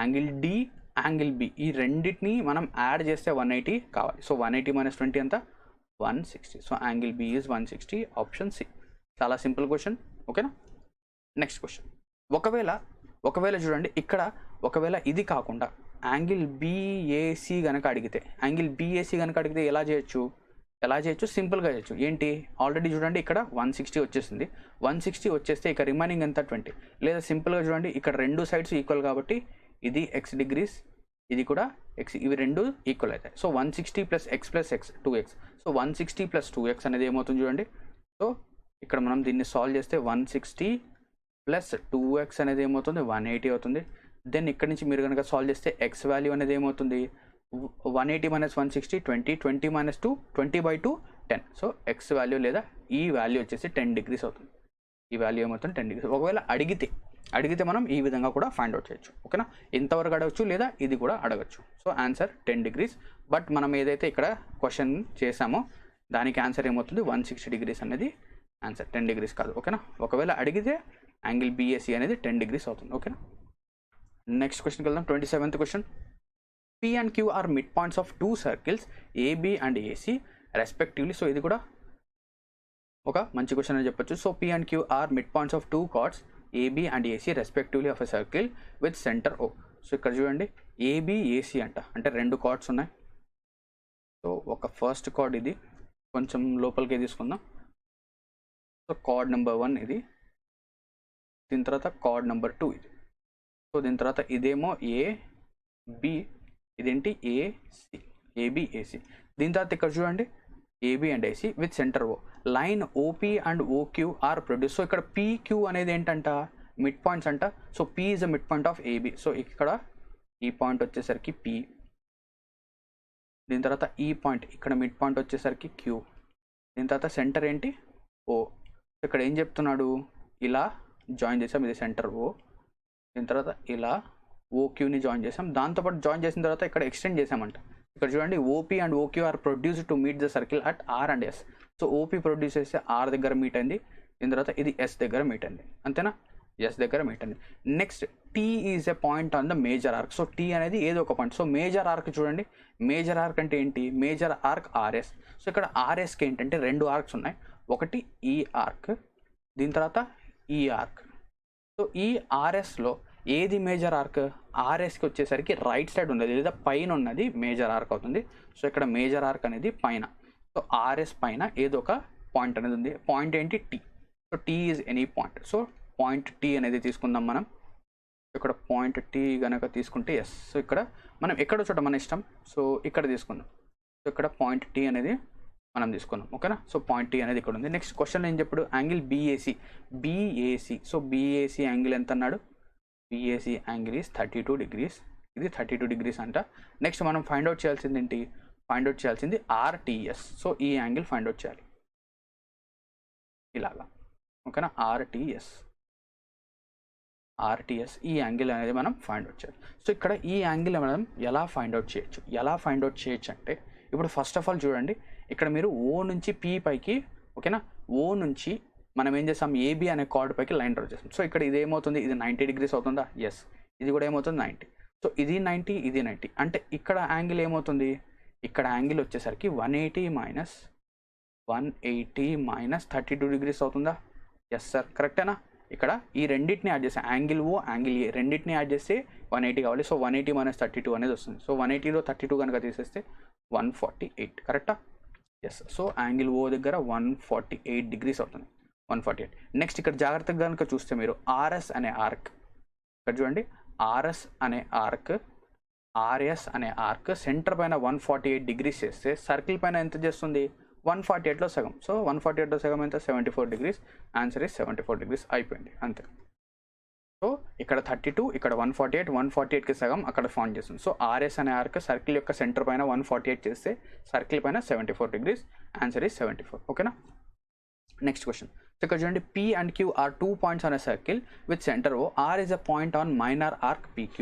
యాంగిల్ డి యాంగిల్ బి ఈ రెండింటిని మనం యాడ్ చేస్తే 180 కావాలి. సో 180 - 20 ఎంత, 160. So angle B is 160, option C. చాలా సింపుల్ క్వశ్చన్ ఓకేనా. నెక్స్ట్ క్వశ్చన్, ఒకవేళ చూడండి ఇక్కడ ఒకవేళ ఇది కాకుండా యాంగిల్ బిఏసి కనుక అడిగితే, ఎలా చేయొచ్చు, సింపుల్గా చేయొచ్చు. ఏంటి, ఆల్రెడీ చూడండి ఇక్కడ 160 వచ్చేసింది. 160 వచ్చేస్తే ఇక రిమైనింగ్ ఎంత, 20. లేదా సింపుల్గా చూడండి ఇక్కడ రెండు సైడ్స్ ఈక్వల్ కాబట్టి ఇది x degrees, ఇది కూడా x, ఇవి రెండు ఈక్వల్ అవుతాయి. So 160 + x + x 2x. So 160 + 2x అనేది ఏమవుతుంది చూడండి. సో ఇక్కడ మనం దీన్ని సాల్వ్ చేస్తే 160 + 2x అనేది ఏమవుతుంది, 180 అవుతుంది. దెన్ ఇక్కడ నుంచి మీరు కనుక సాల్వ్ చేస్తే x వాల్యూ అనేది ఏమవుతుంది, 180 - 160 20, 20 - 2 20/2 10. సో x వాల్యూ లేదా ఈ వాల్యూ వచ్చేసి 10 degrees అవుతుంది. ఈ వాల్యూ ఏమవుతుంది, 10 degrees. ఒకవేళ అడిగితే మనం ఈ విధంగా కూడా ఫైండ్ అవుట్ చేయొచ్చు ఓకేనా. ఇంతవరకు అడగచ్చు లేదా ఇది కూడా అడగచ్చు. So answer 10 degrees. బట్ మనం ఏదైతే ఇక్కడ క్వశ్చన్ చేసామో దానికి ఆన్సర్ ఏమవుతుంది, 160 degrees అనేది ఆన్సర్, 10 degrees కాదు ఓకేనా. ఒకవేళ అడిగితే యాంగిల్ బిఏసి అనేది 10 degrees అవుతుంది ఓకేనా. నెక్స్ట్ క్వశ్చన్కి వెళ్దాం. 27th question, P and Q are midpoints of two circles AB and AC respectively. So ఇది కూడా ఒక మంచి క్వశ్చన్ అని చెప్పొచ్చు. So P and Q are midpoints of two chords AB and AC respectively of a circle with center O. So ఇక్కడ చూడండి AB AC అంటే రెండు కార్డ్స్ ఉన్నాయి. సో ఒక ఫస్ట్ కార్డ్ ఇది కొంచెం లోపలికి తీసుకుందాం. సో కార్డ్ నెంబర్ 1 ఇది, దీని తర్వాత కార్డ్ నెంబర్ 2 ఇది. సో దీని తర్వాత ఇదేమో AB, ఇదేంటి ఏబిఏసి. దీని తర్వాత ఇక్కడ చూడండి AB and AC with centre O. Line OP and OQ are produce. So ఇక్కడ పీక్యూ అనేది ఏంటంట, మిడ్ పాయింట్స్ అంట. So P is the mid point of AB. So ఇక్కడ ఈ పాయింట్ వచ్చేసరికి పీ, దీని తర్వాత ఈ పాయింట్ ఇక్కడ మిడ్ పాయింట్ వచ్చేసరికి క్యూ, దీని తర్వాత సెంటర్ ఏంటి ఓ. ఇక్కడ ఏం చెప్తున్నాడు, ఇలా జాయిన్ చేసాం, ఇది సెంటర్ ఓ. దీని తర్వాత ఇలా ఓక్యూని జాయిన్ చేసాం, దాంతోపాటు జాయిన్ చేసిన తర్వాత ఇక్కడ ఎక్స్టెండ్ చేసామంట. ఇక్కడ చూడండి OP and OQ are produced to meet the circle at R and S. So OP produce చేస్తే ఆర్ దగ్గర మీట్ అయింది, దీని తర్వాత ఇది ఎస్ దగ్గర మీట్ అయింది, అంతేనా, ఎస్ దగ్గర మీట్ అయింది. Next T is a point on the major arc. So T అనేది ఏదో ఒక పాయింట్. సో మేజర్ ఆర్క్ చూడండి, మేజర్ ఆర్క్ అంటే ఏంటి, మేజర్ ఆర్క్ ఆర్ఎస్. సో ఇక్కడ ఆర్ఎస్కి ఏంటంటే రెండు ఆర్క్స్ ఉన్నాయి, ఒకటి ఈ ఆర్క్, దీని తర్వాత ఈ ఆర్క్. సో ఈ ఆర్ఎస్లో ఏది మేజర్ ఆర్క్, ఆర్ఎస్కి వచ్చేసరికి రైట్ సైడ్ ఉన్నది లేదా పైన ఉన్నది మేజర్ ఆర్క్ అవుతుంది. సో ఇక్కడ మేజర్ ఆర్క్ అనేది పైన. సో ఆర్ఎస్ పైన ఏదో ఒక పాయింట్ అనేది ఉంది, పాయింట్ ఏంటి T. So T is any point. So point T అనేది తీసుకుందాం మనం. ఇక్కడ పాయింట్ టీ కనుక తీసుకుంటే ఎస్. సో ఇక్కడ మనం ఎక్కడో చోట మన ఇష్టం, సో ఇక్కడ తీసుకుందాం. సో ఇక్కడ పాయింట్ టీ అనేది మనం తీసుకున్నాం ఓకేనా. సో పాయింట్ టీ అనేది ఇక్కడ ఉంది. నెక్స్ట్ క్వశ్చన్ ఏం చెప్పాడు, angle BAC. So BAC angle ఎంత అన్నాడు, బిఏసి యాంగిల్ ఈజ్ 32 degrees. ఇది 32 డిగ్రీస్ అంట. నెక్స్ట్ మనం ఫైండ్ అవుట్ చేయాల్సింది ఏంటి, ఫైండ్ అవుట్ చేయాల్సింది ఆర్టీఎస్. సో ఈ యాంగిల్ ఫైండ్ అవుట్ చేయాలి ఇలాగా, ఓకేనా. ఆర్టీఎస్ ఈ యాంగిల్ అనేది మనం ఫైండ్ అవుట్ చేయాలి. సో ఇక్కడ ఈ యాంగిల్ మనం ఎలా ఫైండ్ అవుట్ చేయొచ్చు అంటే, ఇప్పుడు ఫస్ట్ ఆఫ్ ఆల్ చూడండి, ఇక్కడ మీరు ఓ నుంచి పీ పైకి, ఓకేనా, ఓ నుంచి మనం ఏం చేస్తాం, ఏబి అనే కార్డ్ పైకి లైన్ డ్రా చేస్తాం. సో ఇక్కడ ఇది ఏమవుతుంది, ఇది 90 డిగ్రీస్ అవుతుందా, ఎస్. ఇది కూడా ఏమవుతుంది 90. సో ఇది 90, ఇది 90 అంటే ఇక్కడ యాంగిల్ ఏమవుతుంది, ఇక్కడ యాంగిల్ వచ్చేసరికి 180 మైనస్ 32 డిగ్రీస్ అవుతుందా, ఎస్ సార్, కరెక్టేనా. ఇక్కడ ఈ రెండింటిని యాడ్ చేస్తే యాంగిల్ ఓ యాంగిల్ ఏ రెండింటిని యాడ్ చేస్తే 180 కావాలి. సో 180 మైనస్ 32 అనేది వస్తుంది. సో 180లో 32 కనుక తీసేస్తే 148, కరెక్టా, ఎస్. సో యాంగిల్ ఓ దగ్గర 148 డిగ్రీస్ అవుతుంది, 148. నెక్స్ట్ ఇక్కడ జాగ్రత్తగా కనుక చూస్తే మీరు ఆర్ఎస్ అనే ఆర్క్, ఇక్కడ చూడండి, ఆర్ఎస్ అనే ఆర్క్ సెంటర్ పైన 148 డిగ్రీస్ చేస్తే సర్కిల్ పైన ఎంత చేస్తుంది, 148లో సగం. సో 148లో సగం ఎంత, 74 డిగ్రీస్. ఆన్సర్ ఇస్ 74 డిగ్రీస్, అయిపోయింది అంతే. సో ఇక్కడ 32, ఇక్కడ 148కి సగం అక్కడ ఫార్మ్ చేస్తుంది. సో ఆర్ఎస్ అనే ఆర్క్ సర్కిల్ యొక్క సెంటర్ పైన 148 చేస్తే సర్కిల్ పైన 74 డిగ్రీస్. ఆన్సర్ ఇస్ 74, ఓకేనా. Next question. సో ఇక్కడ చూడండి, P and Q are 2 points on a circle with center O. R is a point on minor arc PQ.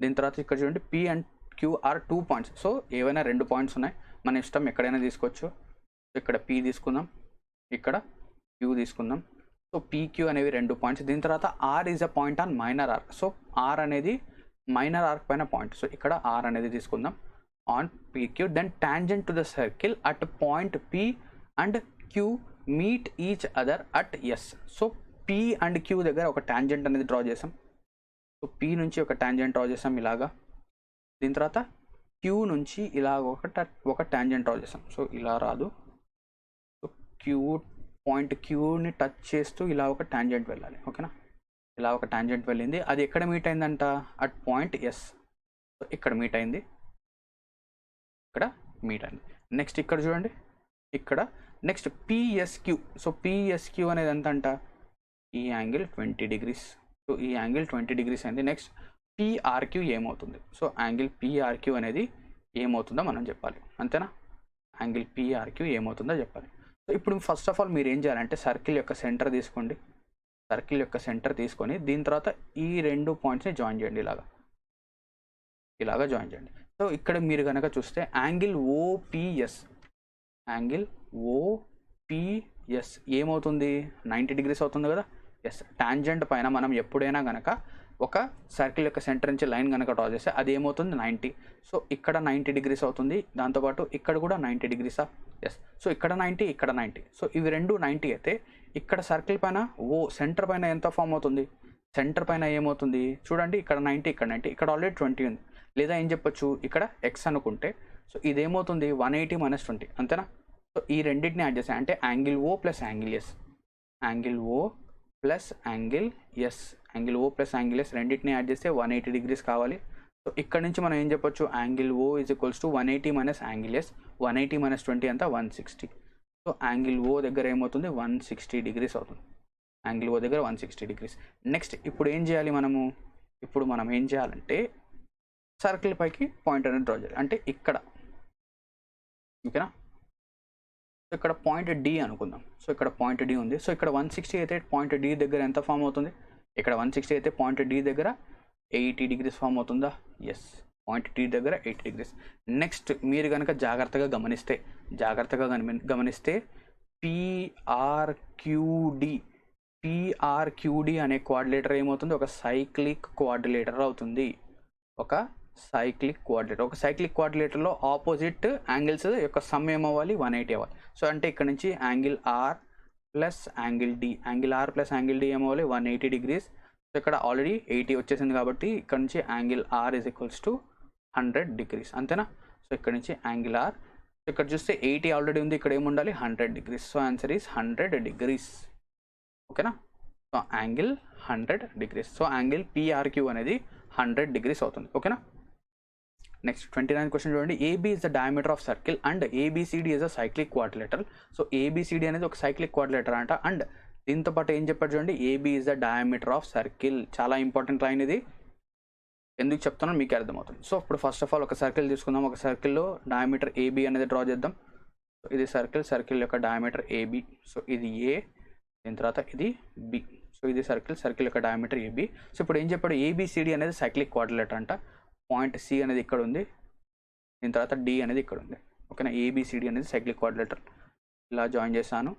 దీని తర్వాత ఇక్కడ చూడండి, P and Q are 2 points. So ఏవైనా 2 points ఉన్నాయి, మన ఇష్టం ఎక్కడైనా తీసుకోవచ్చు. ఇక్కడ P తీసుకుందాం, ఇక్కడ Q తీసుకుందాం. సో PQ అనేవి 2 పాయింట్స్. దీని తర్వాత R is a point on minor arc. So R అనేది మైనర్ ఆర్క్ పైన పాయింట్. సో ఇక్కడ R అనేది తీసుకుందాం on PQ. Then tangent to the circle at point P and Q meet each other at S. So P and Q దగ్గర ఒక tangent అనేది draw చేసాం. So P నుంచి ఒక టాంజెంట్ డ్రా చేసాం ఇలాగా. దీని తర్వాత Q నుంచి ఇలాగ ఒక టాంజెంట్ డ్రా చేసాం. సో ఇలా రాదు, సో పాయింట్ Qని టచ్ చేస్తూ ఇలా ఒక టాంజెంట్ వెళ్ళాలి, ఓకేనా. ఇలా ఒక టాంజెంట్ వెళ్ళింది, అది ఎక్కడ మీట్ అయిందంట, అట్ పాయింట్ ఎస్. సో ఇక్కడ మీట్ అయింది, ఇక్కడ మీట్ అయింది. నెక్స్ట్ ఇక్కడ చూడండి, ఇక్కడ నెక్స్ట్ PSQ. సో PSQ అనేది ఎంత అంట, ఈ యాంగిల్ 20 డిగ్రీస్. సో ఈ యాంగిల్ 20 డిగ్రీస్ అయింది. నెక్స్ట్ PRQ ఏమవుతుంది, సో యాంగిల్ PRQ అనేది ఏమవుతుందో మనం చెప్పాలి, అంతేనా. యాంగిల్ PRQ ఏమవుతుందో చెప్పాలి. సో ఇప్పుడు ఫస్ట్ ఆఫ్ ఆల్ మీరు ఏం చేయాలంటే, సర్కిల్ యొక్క సెంటర్ తీసుకోండి. సర్కిల్ యొక్క సెంటర్ తీసుకొని దీని తర్వాత ఈ 2 పాయింట్స్ని జాయిన్ చేయండి, ఇలాగా జాయిన్ చేయండి. సో ఇక్కడ మీరు కనుక చూస్తే యాంగిల్ OPS ఏమవుతుంది, 90 డిగ్రీస్ అవుతుంది కదా, ఎస్. టాంజెంట్ పైన మనం ఎప్పుడైనా కనుక ఒక సర్కిల్ యొక్క సెంటర్ నుంచి లైన్ కనుక డ్రా చేస్తే అది ఏమవుతుంది, 90. సో ఇక్కడ 90 డిగ్రీస్ అవుతుంది, దాంతోపాటు ఇక్కడ కూడా 90 డిగ్రీసా, ఎస్. సో ఇక్కడ 90, ఇక్కడ 90. సో ఇవి రెండు 90 అయితే ఇక్కడ సర్కిల్ పైన సెంటర్ పైన ఎంత ఫామ్ అవుతుంది, సెంటర్ పైన ఏమవుతుంది చూడండి, ఇక్కడ 90, ఇక్కడ 90, ఇక్కడ ఆల్రెడీ 20 ఉంది. లేదా ఏం చెప్పొచ్చు, ఇక్కడ ఎక్స్ అనుకుంటే, సో ఇదేమవుతుంది 180 మైనస్ 20, అంతేనా. సో ఈ రెండింటిని యాడ్ చేస్తాయి అంటే angle O plus angle S, angle O plus angle S రెండింటిని యాడ్ చేస్తే 180 డిగ్రీస్ కావాలి. సో ఇక్కడ నుంచి మనం ఏం చెప్పొచ్చు, angle O is equals to 180 minus angle S, 180 minus 20 అంతా 160. సో యాంగిల్ O దగ్గర ఏమవుతుంది, 160 డిగ్రీస్ అవుతుంది. యాంగిల్ O దగ్గర 160 డిగ్రీస్. నెక్స్ట్ ఇప్పుడు ఏం చేయాలి మనము, ఇప్పుడు మనం ఏం చేయాలంటే సర్కిల్ పైకి పాయింట్ అనేది డ్రా చేయాలి, అంటే ఇక్కడ, ఓకేనా. ఇక్కడ పాయింట్ D అనుకుందాం. సో ఇక్కడ పాయింట్ D ఉంది. సో ఇక్కడ 160 అయితే పాయింట్ D దగ్గర ఎంత ఫామ్ అవుతుంది, ఇక్కడ 160 అయితే పాయింట్ D దగ్గర 80 డిగ్రీస్ ఫామ్ అవుతుందా, ఎస్. పాయింట్ D దగ్గర 80 డిగ్రీస్. నెక్స్ట్ మీరు కనుక జాగ్రత్తగా గమనిస్తే PRQD అనే క్వాడ్రిలేటర్ ఏమవుతుంది, ఒక సైక్లిక్ క్వాడ్రిలేటర్ అవుతుంది. ఒక సైక్లిక్ క్వాడ్రిలేటర్లో ఆపోజిట్ యాంగిల్స్ యొక్క సమ్ ఏమవ్వాలి, 180 అవ్వాలి. సో అంటే ఇక్కడ నుంచి angle R plus angle D ఏమవ్వాలి, 180 డిగ్రీస్. సో ఇక్కడ ఆల్రెడీ 80 వచ్చేసింది కాబట్టి ఇక్కడ నుంచి angle R is equals to 100 degrees, అంతేనా. సో ఇక్కడ నుంచి యాంగిల్ R, ఇక్కడ చూస్తే 80 ఆల్రెడీ ఉంది, ఇక్కడ ఏముండాలి 100 degrees. So answer is 100 degrees, ఓకేనా. So angle 100 degrees. So angle PRQ అనేది 100 డిగ్రీస్ అవుతుంది, ఓకేనా. నెక్స్ట్ 29 క్వశ్చన్ చూడండి, AB is the diameter of circle and ABCD is a cyclic quadrilateral. So ABCD అనేది ఒక సైక్లిక్ క్వాడ్రిలేటర్ అంట. అండ్ దీంతో పాటు ఏం చెప్పారు చూడండి, AB is the diameter of circle. చాలా ఇంపార్టెంట్ లైన్ ఇది. ఎందుకు చెప్తున్నాను మీకు అర్థమవుతుంది. సో ఇప్పుడు ఫస్ట్ ఆఫ్ ఆల్ ఒక సర్కిల్ తీసుకుందాం. ఒక సర్కిల్లో డయామీటర్ ఏబి అనేది డ్రా చేద్దాం. సో ఇది సర్కిల్ యొక్క డయామీటర్ ఏబి. సో ఇది ఏ, దీని తర్వాత ఇది బి. సో ఇది సర్కిల్ యొక్క డయామీటర్ ఏబి. సో ఇప్పుడు ఏం చెప్పాడు, ఏబిసిడి అనేది సైక్లిక్ క్వాడ్రిలేటర్ అంట. పాయింట్ సి అనేది ఇక్కడ ఉంది, దీని తర్వాత డి అనేది ఇక్కడ ఉంది. ఓకేనా, ఏబిసిడి అనేది సైక్లిక్ క్వాడ్రిలేటర్. ఇలా జాయిన్ చేశాను,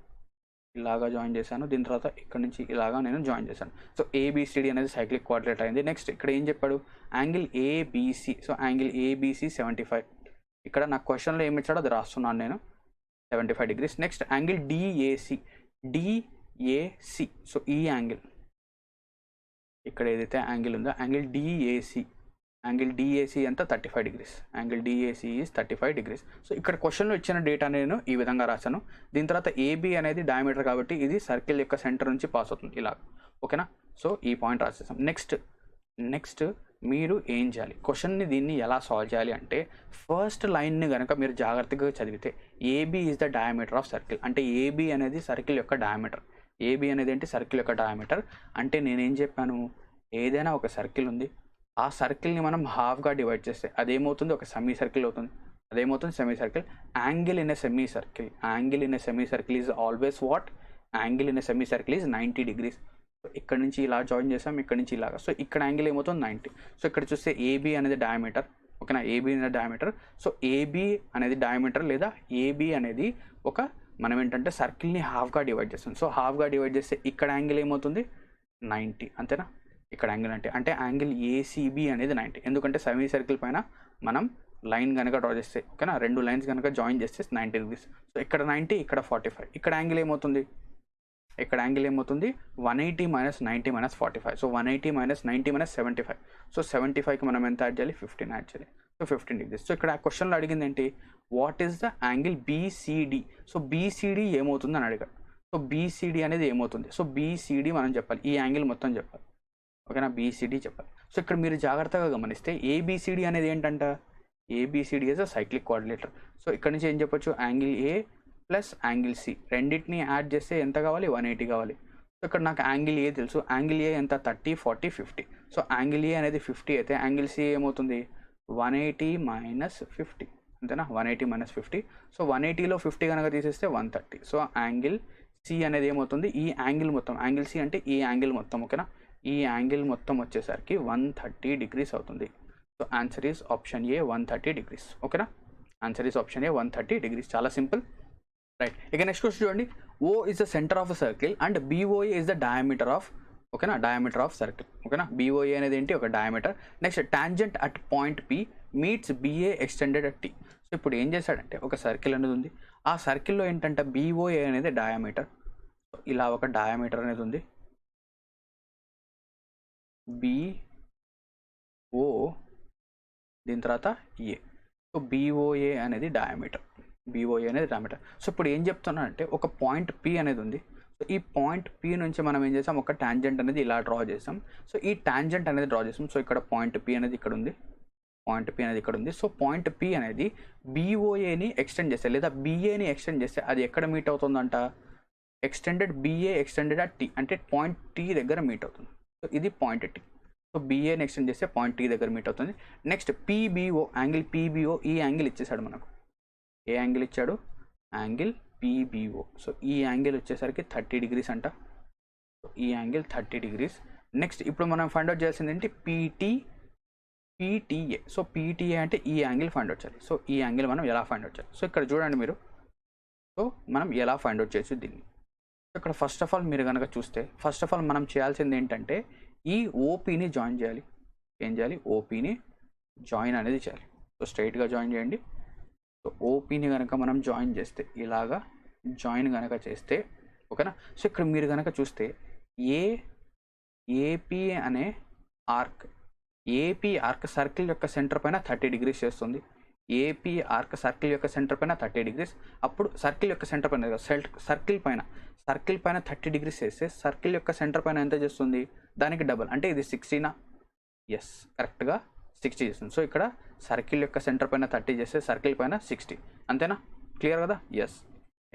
ఇలాగా జాయిన్ చేశాను, దీని తర్వాత ఇక్కడ నుంచి ఇలాగా నేను జాయిన్ చేశాను. సో ఏబిసిడి అనేది సైక్లిక్ క్వాడ్రిలేటర్ అయింది. నెక్స్ట్ ఇక్కడ ఏం చెప్పాడు, angle ABC. So angle ABC 75. ఇక్కడ నాకు క్వశ్చన్లో ఏమి ఇచ్చాడో అది రాస్తున్నాను నేను, 75 degrees. Next angle DAC. So ఈ యాంగిల్ ఇక్కడ ఏదైతే యాంగిల్ ఉందో యాంగిల్ డిఏసి ఎంత 35 degrees. Angle DAC is 35 degrees. So ఇక్కడ క్వశ్చన్లో ఇచ్చిన డేటా నేను ఈ విధంగా రాశాను. దీని తర్వాత ఏబి అనేది డయామీటర్ కాబట్టి ఇది సర్కిల్ యొక్క సెంటర్ నుంచి పాస్ అవుతుంది ఇలా. ఓకేనా, సో ఈ పాయింట్ రాసేసాం. నెక్స్ట్ మీరు ఏం చేయాలి, క్వశ్చన్ని దీన్ని ఎలా సాల్వ్ చేయాలి అంటే, ఫస్ట్ లైన్ని కనుక మీరు జాగ్రత్తగా చదివితే AB is the diameter of circle. అంటే ఏబి అనేది సర్కిల్ యొక్క డయామీటర్. ఏబి అనేది ఏంటి, సర్కిల్ యొక్క డయామీటర్. అంటే నేనేం చెప్పాను, ఏదైనా ఒక సర్కిల్ ఉంది, ఆ సర్కిల్ని మనం హాఫ్గా డివైడ్ చేస్తే అదేమవుతుంది, ఒక సెమీ సర్కిల్ అవుతుంది. అదేమవుతుంది, semicircle. Angle in a semicircle is always what, angle in a semicircle is 90 degrees. So ఇక్కడ నుంచి ఇలా జాయిన్ చేసాం, ఇక్కడ నుంచి ఇలాగా. సో ఇక్కడ యాంగిల్ ఏమవుతుంది 90. సో ఇక్కడ చూస్తే ఏబి అనేది డయామీటర్. ఓకేనా, ఏబి అనేది డయామీటర్. సో ఏబి అనేది డయామీటర్ లేదా ఏబి అనేది ఒక మనం ఏంటంటే సర్కిల్ని హాఫ్గా డివైడ్ చేస్తాం. సో హాఫ్గా డివైడ్ చేస్తే ఇక్కడ యాంగిల్ ఏమవుతుంది 90, అంతేనా. ఇక్కడ యాంగిల్ అంటే యాంగిల్ ఏసీబీ అనేది 90. ఎందుకంటే సెమీ సర్కిల్ పైన మనం లైన్ కనుక డ్రా చేస్తే, ఓకేనా, రెండు లైన్స్ కనుక జాయిన్ చేస్తే 90 degrees. సో ఇక్కడ 90, ఇక్కడ 45. ఇక్కడ యాంగిల్ ఏమవుతుంది 180 - 90 - 45. సో 180 - 90 - 75. సో 75కి మనం ఎంత యాడ్ చేయాలి, 15 యాడ్ చేయాలి. So 15 degrees. సో ఇక్కడ క్వశ్చన్లో అడిగింది ఏంటి, what is the angle BCD. So BCD ఏమవుతుంది అని అడిగాడు. సో బీసీడి అనేది ఏమవుతుంది, సో బీసీడి మనం చెప్పాలి, ఈ యాంగిల్ మొత్తం చెప్పాలి. ఓకేనా, బీసీడీ చెప్పాలి. సో ఇక్కడ మీరు జాగ్రత్తగా గమనిస్తే ఏబిసిడి అనేది ఏంటంట, ABCD is a cyclic coordinator. So ఇక్కడ నుంచి ఏం చెప్పొచ్చు, angle A plus angle C రెండింటిని యాడ్ చేస్తే ఎంత కావాలి, 180 కావాలి. సో ఇక్కడ నాకు యాంగిల్ ఏ తెలుసు, యాంగిల్ ఏ ఎంత 30, 40, 50. సో యాంగిల్ ఏ అనేది 50 అయితే యాంగిల్ సి ఏమవుతుంది 180 - 50, అంతేనా, 180 - 50. సో 180లో 50 కనుక తీసేస్తే 130. సో యాంగిల్ సి అనేది ఏమవుతుంది, ఈ యాంగిల్ మొత్తం, యాంగిల్ సి అంటే ఈ యాంగిల్ మొత్తం. ఓకేనా, ఈ యాంగిల్ మొత్తం వచ్చేసరికి 130 degrees అవుతుంది. So answer is option A 130 degrees. ఓకేనా, answer is option A 130 degrees. చాలా సింపుల్, రైట్. ఇక నెక్స్ట్ క్వశ్చన్ చూడండి, O is the centre of circle and BOA is the diameter of, ఓకేనా, డయామీటర్ ఆఫ్ సర్కిల్. ఓకేనా, BOA అనేది ఏంటి, ఒక diameter. Next tangent at point P meets BA extended at T. So ఇప్పుడు ఏం చేశాడంటే, ఒక సర్కిల్ అనేది ఉంది, ఆ సర్కిల్లో ఏంటంటే బిఓఏ అనేది డయామీటర్. సో ఇలా ఒక డయామీటర్ అనేది ఉంది, బిఓ, దీని తర్వాత ఏ. సో బిఓఏ అనేది డయామీటర్, సో ఇప్పుడు ఏం చెప్తున్నానంటే, ఒక పాయింట్ పి అనేది ఉంది. సో ఈ పాయింట్ పి నుంచి మనం ఏం చేసాం, ఒక టాంజెంట్ అనేది ఇలా డ్రా చేసాం. సో ఈ టాంజెంట్ అనేది డ్రా చేసాం. సో ఇక్కడ పాయింట్ పి అనేది ఇక్కడ ఉంది, సో పాయింట్ పి అనేది బిఓఏని ఎక్స్టెండ్ చేస్తే లేదా బిఏని ఎక్స్టెండ్ చేస్తే అది ఎక్కడ మీట్ అవుతుందంట, బిఏ ఎక్స్టెండెడ్ అట్ టి, అంటే పాయింట్ టి దగ్గర మీట్ అవుతుంది. సో ఇది పాయింట్ టి. సో బిఏని ఎక్స్టెండ్ చేస్తే పాయింట్ టి దగ్గర మీట్ అవుతుంది. నెక్స్ట్ పీబీఓ, యాంగిల్ పీబీఓ, ఈ యాంగిల్ ఇచ్చేసాడు మనకు. ఏ యాంగిల్ ఇచ్చాడు, యాంగిల్ పీబీఓ. సో ఈ యాంగిల్ వచ్చేసరికి 30 degrees అంట. సో ఈ యాంగిల్ 30 degrees. నెక్స్ట్ ఇప్పుడు మనం ఫైండ్ అవుట్ చేయాల్సింది ఏంటి, పీటీఏ. సో పీటీఏ అంటే ఈ యాంగిల్ ఫైండ్ అవుట్ చేయాలి. సో ఈ యాంగిల్ మనం ఎలా ఫైండ్ అవుట్ చేయాలి, సో ఇక్కడ చూడండి మీరు. సో మనం ఎలా ఫైండ్ అవుట్ చేయొచ్చు దీన్ని. ఇక్కడ ఫస్ట్ ఆఫ్ ఆల్ మీరు కనుక చూస్తే, మనం చేయాల్సింది ఏంటంటే ఈ ఓపీని జాయిన్ చేయాలి. ఏం చేయాలి, ఓపీని జాయిన్ అనేది చేయాలి. సో స్ట్రైట్గా జాయిన్ చేయండి. సో ఓపీని కనుక మనం జాయిన్ చేస్తే, ఇలాగా జాయిన్ కనుక చేస్తే, ఓకేనా. సో ఇక్కడ మీరు కనుక చూస్తే ఏపీ అనే ఆర్క్, ఏపీ ఆర్క్ సర్కిల్ యొక్క సెంటర్ పైన 30 degrees చేస్తుంది. ఏపీ ఆర్క్ సర్కిల్ యొక్క సెంటర్ పైన 30 degrees. అప్పుడు సర్కిల్ యొక్క సెంటర్ పైన సర్కిల్ పైన 30 degrees చేస్తే సర్కిల్ యొక్క సెంటర్ పైన ఎంత చేస్తుంది, దానికి డబల్, అంటే ఇది 60నా, ఎస్ కరెక్ట్గా 60 చేస్తుంది. సో ఇక్కడ సర్కిల్ యొక్క సెంటర్ పైన 30 చేస్తే సర్కిల్ పైన 60, అంతేనా, క్లియర్ కదా, ఎస్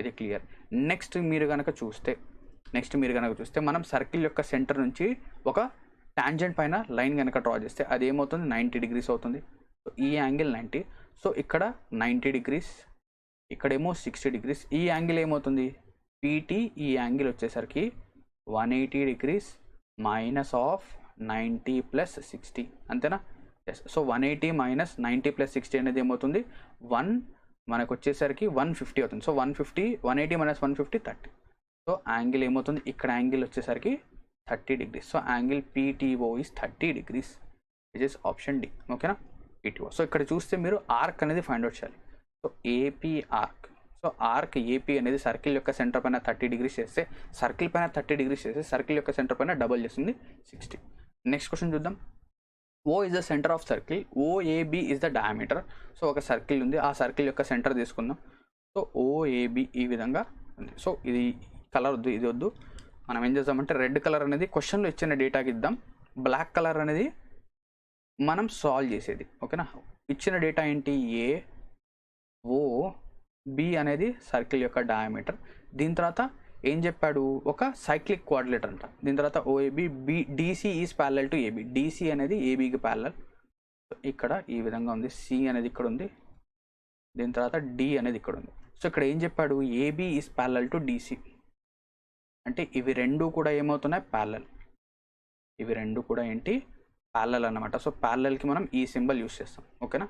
ఇది క్లియర్. నెక్స్ట్ మీరు కనుక చూస్తే మనం సర్కిల్ యొక్క సెంటర్ నుంచి ఒక టాంజెంట్ పైన లైన్ కనుక డ్రా చేస్తే అది ఏమవుతుంది 90 డిగ్రీస్ అవుతుంది. సో ఈ యాంగిల్ 90. సో ఇక్కడ 90 డిగ్రీస్, ఇక్కడేమో 60 డిగ్రీస్. ఈ యాంగిల్ ఏమవుతుంది పీటీ, ఈ యాంగిల్ వచ్చేసరికి 180 డిగ్రీస్ మైనస్ ఆఫ్ 90 ప్లస్ 60 అంతేనా. ఎస్. సో 180 మైనస్ 90 ప్లస్ 60 అనేది ఏమవుతుంది మనకు వచ్చేసరికి 150 అవుతుంది. So 180 minus 150 30. సో యాంగిల్ ఏమవుతుంది ఇక్కడ యాంగిల్ వచ్చేసరికి 30 degrees. So angle PTO is 30 degrees which is option D. ఓకేనా, పీటీఓ. సో ఇక్కడ చూస్తే మీరు ఆర్క్ అనేది ఫైండ్ అవుట్ చేయాలి. So AP arc. So arc AP అనేది సర్కిల్ యొక్క సెంటర్ పైన 30 డిగ్రీస్ చేస్తే, సర్కిల్ పైన 30 డిగ్రీస్ చేస్తే సర్కిల్ యొక్క సెంటర్ పైన డబల్ చేస్తుంది 60. నెక్స్ట్ క్వశ్చన్ చూద్దాం. O is the centre of circle, OAB is the diameter. So ఒక సర్కిల్ ఉంది, ఆ సర్కిల్ యొక్క సెంటర్ తీసుకుందాం. సో ఓఏబి ఈ విధంగా ఉంది. సో ఇది కలర్ వద్దు, ఇది వద్దు. మనం ఏం చేద్దామంటే రెడ్ కలర్ అనేది క్వశ్చన్లో ఇచ్చిన డేటాకి ఇద్దాం, బ్లాక్ కలర్ అనేది మనం సాల్వ్ చేసేది. ఓకేనా, ఇచ్చిన డేటా ఏంటి ఏ ఓ బి అనేది సర్కిల్ యొక్క డయామీటర్. దీని తర్వాత ఏం చెప్పాడు ఒక సైక్లిక్ కోఆర్డినేటర్ అంట. దీని తర్వాత OAB B DC is parallel to AB, DC అనేది ఏబికి ప్యారలల్. ఇక్కడ ఈ విధంగా ఉంది, సి అనేది ఇక్కడ ఉంది, దీని తర్వాత డి అనేది ఇక్కడ ఉంది. సో ఇక్కడ ఏం చెప్పాడు AB is parallel to DC అంటే ఇవి రెండు కూడా ఏమవుతున్నాయి ప్యారలల్, ఇవి రెండు కూడా ఏంటి ప్యారలల్ అన్నమాట. సో ప్యారలల్కి మనం ఈ సింబల్ యూస్ చేస్తాం. ఓకేనా,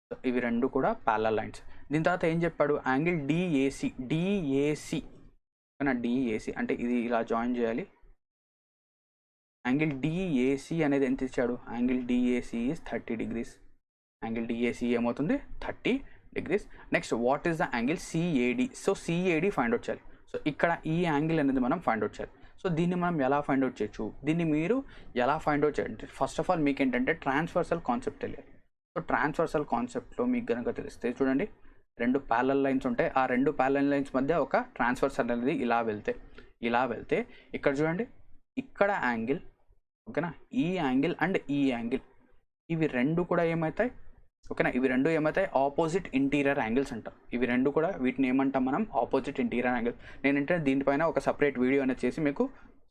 సో ఇవి రెండు కూడా ప్యారలల్ లైన్స్. దీని తర్వాత ఏం చెప్పాడు యాంగిల్ డిఏసి, డిఏసి ఓకేనా, డిఏసి అంటే ఇది ఇలా జాయిన్ చేయాలి. యాంగిల్ డిఏసి అనేది ఎంత ఇచ్చాడు, angle DAC is 30 degrees. Angle DAC ఏమవుతుంది 30 degrees. Next what is the angle CAD. So CAD find out చేయాలి. సో ఇక్కడ ఈ యాంగిల్ అనేది మనం ఫైండ్ అవుట్ చేయాలి. సో దీన్ని మనం ఎలా ఫైండ్ అవుట్ చేయొచ్చు, దీన్ని మీరు ఎలా ఫైండ్ అవుట్ చేయండి. ఫస్ట్ ఆఫ్ ఆల్ మీకు ఏంటంటే ట్రాన్స్వర్సల్ కాన్సెప్ట్ తెలియాలి. సో ట్రాన్స్వర్సల్ కాన్సెప్ట్లో మీకు కనుక తెలిస్తే చూడండి, రెండు ప్యారలల్ లైన్స్ ఉంటాయి, ఆ రెండు ప్యారలల్ లైన్స్ మధ్య ఒక ట్రాన్స్వర్సల్ అనేది ఇలా వెళ్తే ఇక్కడ చూడండి, ఇక్కడ యాంగిల్ ఓకేనా, ఈ యాంగిల్ అండ్ ఈ యాంగిల్ ఇవి రెండు కూడా ఏమవుతాయి ఓకేనా, ఇవి రెండు ఏమవుతాయి ఆపోజిట్ ఇంటీరియర్ యాంగిల్స్ అంటారు. ఇవి రెండు కూడా వీటిని ఏమంటాం మనం ఆపోజిట్ ఇంటీరియర్ యాంగిల్. నేనంటే దీనిపైన ఒక సపరేట్ వీడియో అనేది చేసి మీకు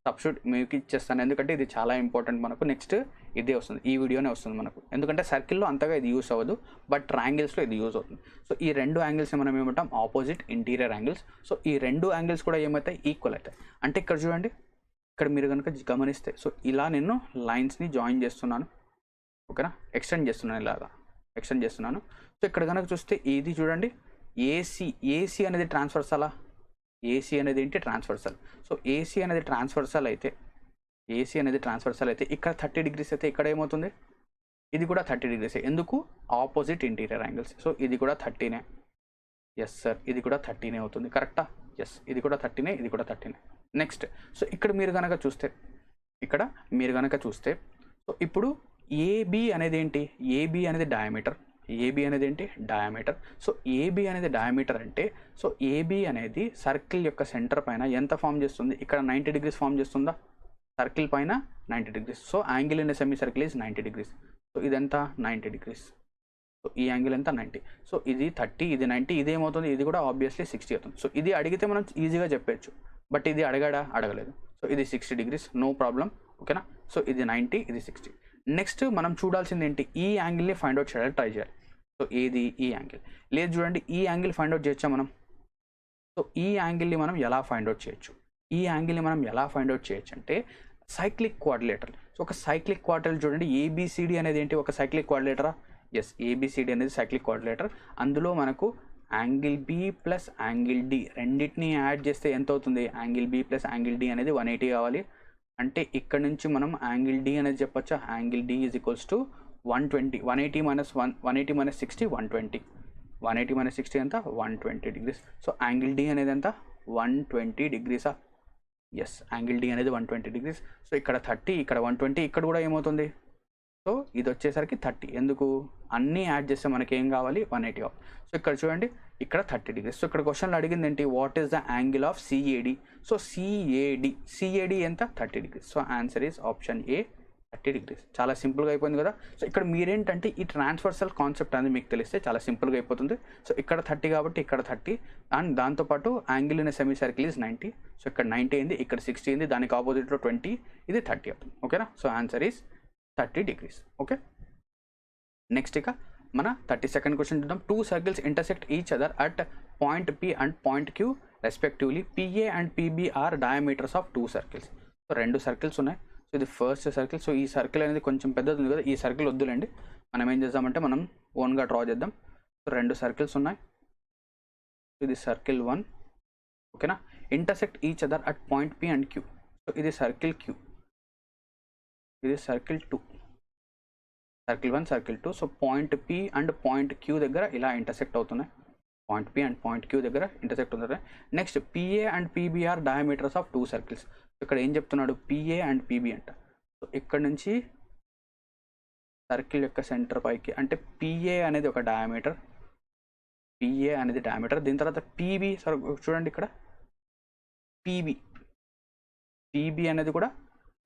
సబ్స్టిట్యూట్ మీకు ఇచ్చేస్తాను, ఎందుకంటే ఇది చాలా ఇంపార్టెంట్ మనకు. నెక్స్ట్ ఇదే వస్తుంది, ఈ వీడియోనే వస్తుంది మనకు, ఎందుకంటే సర్కిల్లో అంతగా ఇది యూస్ అవ్వదు, బట్ ట్రయాంగిల్స్లో ఇది యూజ్ అవుతుంది. సో ఈ రెండు యాంగిల్స్ మనం ఏమంటాం ఆపోజిట్ ఇంటీరియర్ యాంగిల్స్. సో ఈ రెండు యాంగిల్స్ కూడా ఏమవుతాయి ఈక్వల్ అవుతాయి. అంటే ఇక్కడ చూడండి, ఇక్కడ మీరు కనుక గమనిస్తే, సో ఇలా నేను లైన్స్ని జాయిన్ చేస్తున్నాను ఓకేనా, ఎక్స్టెండ్ చేస్తున్నాను. సో ఇక్కడ కనుక చూస్తే ఇది చూడండి ఏసీ అనేది ట్రాన్స్వర్సలా, ఏసీ అనేది ఏంటి ట్రాన్స్వర్సల్. సో ఏసీ అనేది ట్రాన్స్వర్సల్ అయితే ఇక్కడ 30 డిగ్రీస్ అయితే ఇక్కడ ఏమవుతుంది ఇది కూడా 30 డిగ్రీస్. ఎందుకు ఆపోజిట్ ఇంటీరియర్ యాంగిల్స్. సో ఇది కూడా 30నే. ఎస్ సార్, ఇది కూడా 30నే అవుతుంది, కరెక్టా. ఎస్, ఇది కూడా 30నే, ఇది కూడా 30నే. నెక్స్ట్ సో ఇక్కడ మీరు కనుక చూస్తే సో ఇప్పుడు ఏబి అనేది ఏంటి, ఏబి అనేది డయామీటర్. సో ఏబి అనేది డయామీటర్ అంటే, సో ఏబి అనేది సర్కిల్ యొక్క సెంటర్ పైన ఎంత ఫామ్ చేస్తుంది, ఇక్కడ 90 డిగ్రీస్ ఫామ్ చేస్తుందా సర్కిల్ పైన 90 degrees. So angle in semi circle is 90 degrees. So ఇదంతా 90 డిగ్రీస్. సో ఈ యాంగిల్ ఎంత 90. సో ఇది 30, ఇది 90, ఇది ఏమవుతుంది ఇది కూడా ఆబ్వియస్లీ 60 అవుతుంది. సో ఇది అడిగితే మనం ఈజీగా చెప్పచ్చు, బట్ ఇది అడగలేదు. సో ఇది 60 డిగ్రీస్, నో ప్రాబ్లం ఓకేనా. సో ఇది 90, ఇది 60. నెక్స్ట్ మనం చూడాల్సింది ఏంటి, ఈ యాంగిల్ని ఫైండ్ అవుట్ చేయాలి, ట్రై చేయాలి. సో ఏది ఈ యాంగిల్. లేదు చూడండి, ఈ యాంగిల్ ఫైండ్ అవుట్ చేయొచ్చా మనం. సో ఈ యాంగిల్ని మనం ఎలా ఫైండ్ అవుట్ చేయొచ్చు అంటే సైక్లిక్ కోఆర్డినేటర్. సో ఒక సైక్లిక్ కోఆర్డినేటర్ చూడండి, ఏబిసిడి అనేది ఏంటి ఒక సైక్లిక్ కోఆర్డినేటరా. ఎస్, ఏబిసిడి అనేది సైక్లిక్ కోఆర్డినేటర్. అందులో మనకు angle B plus angle D రెండింటిని యాడ్ చేస్తే ఎంత అవుతుంది, angle B plus angle D అనేది 180 కావాలి. అంటే ఇక్కడ నుంచి మనం యాంగిల్ డి అనేది చెప్పొచ్చా, angle D is equals to 120. 180 minus 60 120. 180 minus 60 ఎంత 120 డిగ్రీస్. సో యాంగిల్ డి అనేది ఎంత 120 డిగ్రీసా. ఎస్, యాంగిల్ డి అనేది 120 డిగ్రీస్. సో ఇక్కడ 30, ఇక్కడ 120, ఇక్కడ కూడా ఏమవుతుంది సో ఇది వచ్చేసరికి 30. ఎందుకు అన్నీ యాడ్ చేస్తే మనకి ఏం కావాలి 180 కావాలి. సో ఇక్కడ చూడండి, ఇక్కడ 30 డిగ్రీస్. సో ఇక్కడ క్వశ్చన్లో అడిగింది ఏంటి what is the angle of CAD. So CAD ఎంత 30 degrees. So answer is option A 30 degrees. చాలా సింపుల్గా అయిపోయింది కదా. సో ఇక్కడ మీరేంటంటే ఈ ట్రాన్స్వర్సల్ కాన్సెప్ట్ అనేది మీకు తెలిస్తే చాలా సింపుల్గా అయిపోతుంది. సో ఇక్కడ 30 కాబట్టి ఇక్కడ 30 అండ్ దాంతోపాటు angle in semi circle is 90. So ఇక్కడ 90 అయింది, ఇక్కడ 60 అయింది, దానికి ఆపోజిట్లో 20, ఇది 30 అవుతుంది. ఓకేనా. So answer is 30 degrees. Okay, next ఇక మన 32nd క్వశ్చన్ చూద్దాం. 2 circles intersect each other at point P and point Q respectively. PA and PB are diameters of 2 circles. So 2 circles ఉన్నాయి. సో ఇది ఫస్ట్ సర్కిల్. సో ఈ circle అనేది కొంచెం పెద్దది ఉంది కదా, ఈ సర్కిల్ వద్దులేండి, మనం ఏం చేద్దామంటే మనం ఓన్గా డ్రా చేద్దాం. సో 2 సర్కిల్స్ ఉన్నాయి. ఇది సర్కిల్ 1. ఓకేనా. Intersect each other at point P and Q. So ఇది సర్కిల్ Q, ఇది circle 2, circle 1 circle 2. So point P and point Q దగ్గర ఇలా ఇంటర్సెక్ట్ అవుతున్నాయి. Point P and point Q దగ్గర ఇంటర్సెక్ట్ అవుతున్నాయి. Next PA and PB are diameters of 2 circles. ఇక్కడ ఏం చెప్తున్నాడు, PA అండ్ PB అంట. సో ఇక్కడ నుంచి సర్కిల్ యొక్క సెంటర్ పైకి అంటే PA అనేది ఒక డయామీటర్, PA అనేది డయామీటర్. దీని తర్వాత PB, సార్ చూడండి ఇక్కడ PB అనేది కూడా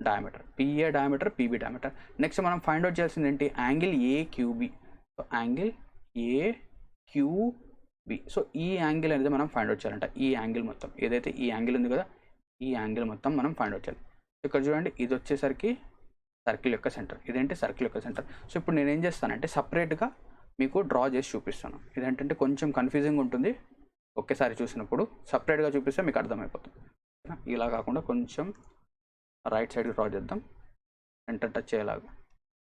diameter. PA diameter, PB diameter. Next మనం ఫైండ్ అవుట్ చేయాల్సింది ఏంటి, angle AQB. So angle AQB. So ఈ యాంగిల్ అనేది మనం ఫైండ్ అవుట్ చేయాలంట. ఈ యాంగిల్ మొత్తం ఏదైతే ఈ యాంగిల్ ఉంది కదా, ఈ యాంగిల్ మొత్తం మనం ఫైండ్ అవుట్ చేయాలి. ఇక్కడ చూడండి, ఇది వచ్చేసరికి సర్కిల్ యొక్క సెంటర్, ఇదేంటి సర్కిల్ యొక్క సెంటర్. సో ఇప్పుడు నేను ఏం చేస్తానంటే సపరేట్గా మీకు డ్రా చేసి చూపిస్తాను. ఇదేంటంటే కొంచెం కన్ఫ్యూజింగ్ ఉంటుంది, ఒకేసారి చూసినప్పుడు సపరేట్గా చూపిస్తే మీకు అర్థమైపోతుంది. ఇలా కాకుండా కొంచెం రైట్ సైడ్కి డ్రా చేద్దాం, సెంటర్ టచ్ అయ్యేలాగా.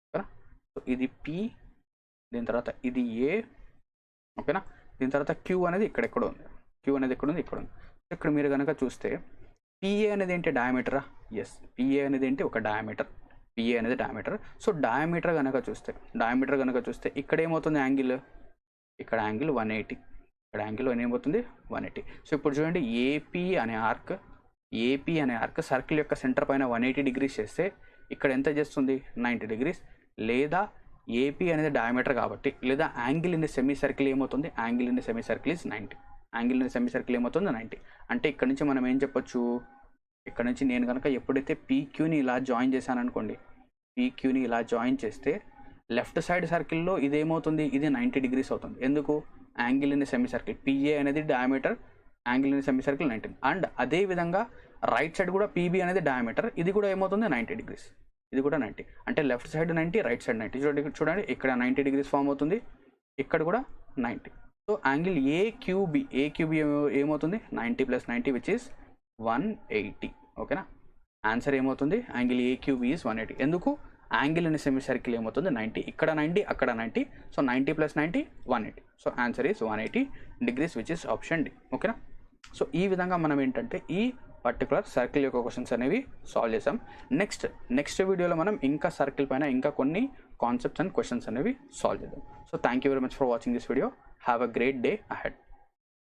ఓకేనా. సో ఇది P, దీని తర్వాత ఇది A. ఓకేనా. దీని తర్వాత Q అనేది ఇక్కడెక్కడో ఉంది, Q అనేది ఎక్కడ ఉంది, ఇక్కడ ఉంది. ఇక్కడ మీరు కనుక చూస్తే PA అనేది ఏంటి, డయామీటరా? ఎస్, PA అనేది ఏంటి, ఒక డయామీటర్. PA అనేది డయామీటర్. సో డయామీటర్ కనుక చూస్తే ఇక్కడ ఏమవుతుంది యాంగిల్, ఇక్కడ యాంగిల్ 180, ఇక్కడ యాంగిల్ ఏమవుతుంది 180. సో ఇప్పుడు చూడండి, AP అనే ఆర్క్ సర్కిల్ యొక్క సెంటర్ పైన 180 డిగ్రీస్ చేస్తే ఇక్కడ ఎంత చేస్తుంది, 90 డిగ్రీస్. లేదా AP అనేది డయామీటర్ కాబట్టి, లేదా యాంగిల్ ఇన్ సెమీ సర్కిల్ ఏమవుతుంది, angle in semi circle is 90. Angle in semi circle ఏమవుతుంది 90. అంటే ఇక్కడ నుంచి మనం ఏం చెప్పొచ్చు, ఇక్కడ నుంచి నేను కనుక ఎప్పుడైతే PQని ఇలా జాయిన్ చేశాను అనుకోండి, PQని ఇలా జాయిన్ చేస్తే లెఫ్ట్ సైడ్ సర్కిల్లో ఇదేమవుతుంది, ఇది 90 డిగ్రీస్ అవుతుంది. ఎందుకు, angle in semi circle PA అనేది diameter, angle in semi circle 90. And అదేవిధంగా రైట్ సైడ్ కూడా PB అనేది డయామీటర్, ఇది కూడా ఏమవుతుంది 90 డిగ్రీస్, ఇది కూడా 90. అంటే లెఫ్ట్ సైడ్ 90, రైట్ సైడ్ 90. చూడండి ఇక్కడ 90 డిగ్రీస్ ఫామ్ అవుతుంది, ఇక్కడ కూడా 90. సో యాంగిల్ AQB ఏమవుతుంది, 90 + 90 విచ్ ఈస్ 180. ఓకేనా. ఆన్సర్ ఏమవుతుంది, యాంగిల్ AQB ఈజ్ 180. ఎందుకు, యాంగిల్ ఇన్ సెమీ సర్కిల్ ఏమవుతుంది 90, ఇక్కడ 90, అక్కడ 90. So 90 + 90 180. So answer is 180 degrees which is option D. ఓకేనా. సో ఈ విధంగా మనం ఏంటంటే ఈ పర్టికులర్ సర్కిల్ యొక్క క్వశ్చన్స్ అనేవి సాల్వ్ చేసాం. నెక్స్ట్ వీడియోలో మనం ఇంకా సర్కిల్ పైన ఇంకా కొన్ని కాన్సెప్ట్స్ అండ్ క్వశ్చన్స్ అనేవి సాల్వ్ చేద్దాం. So thank you very much for watching this video. Have a great day ahead.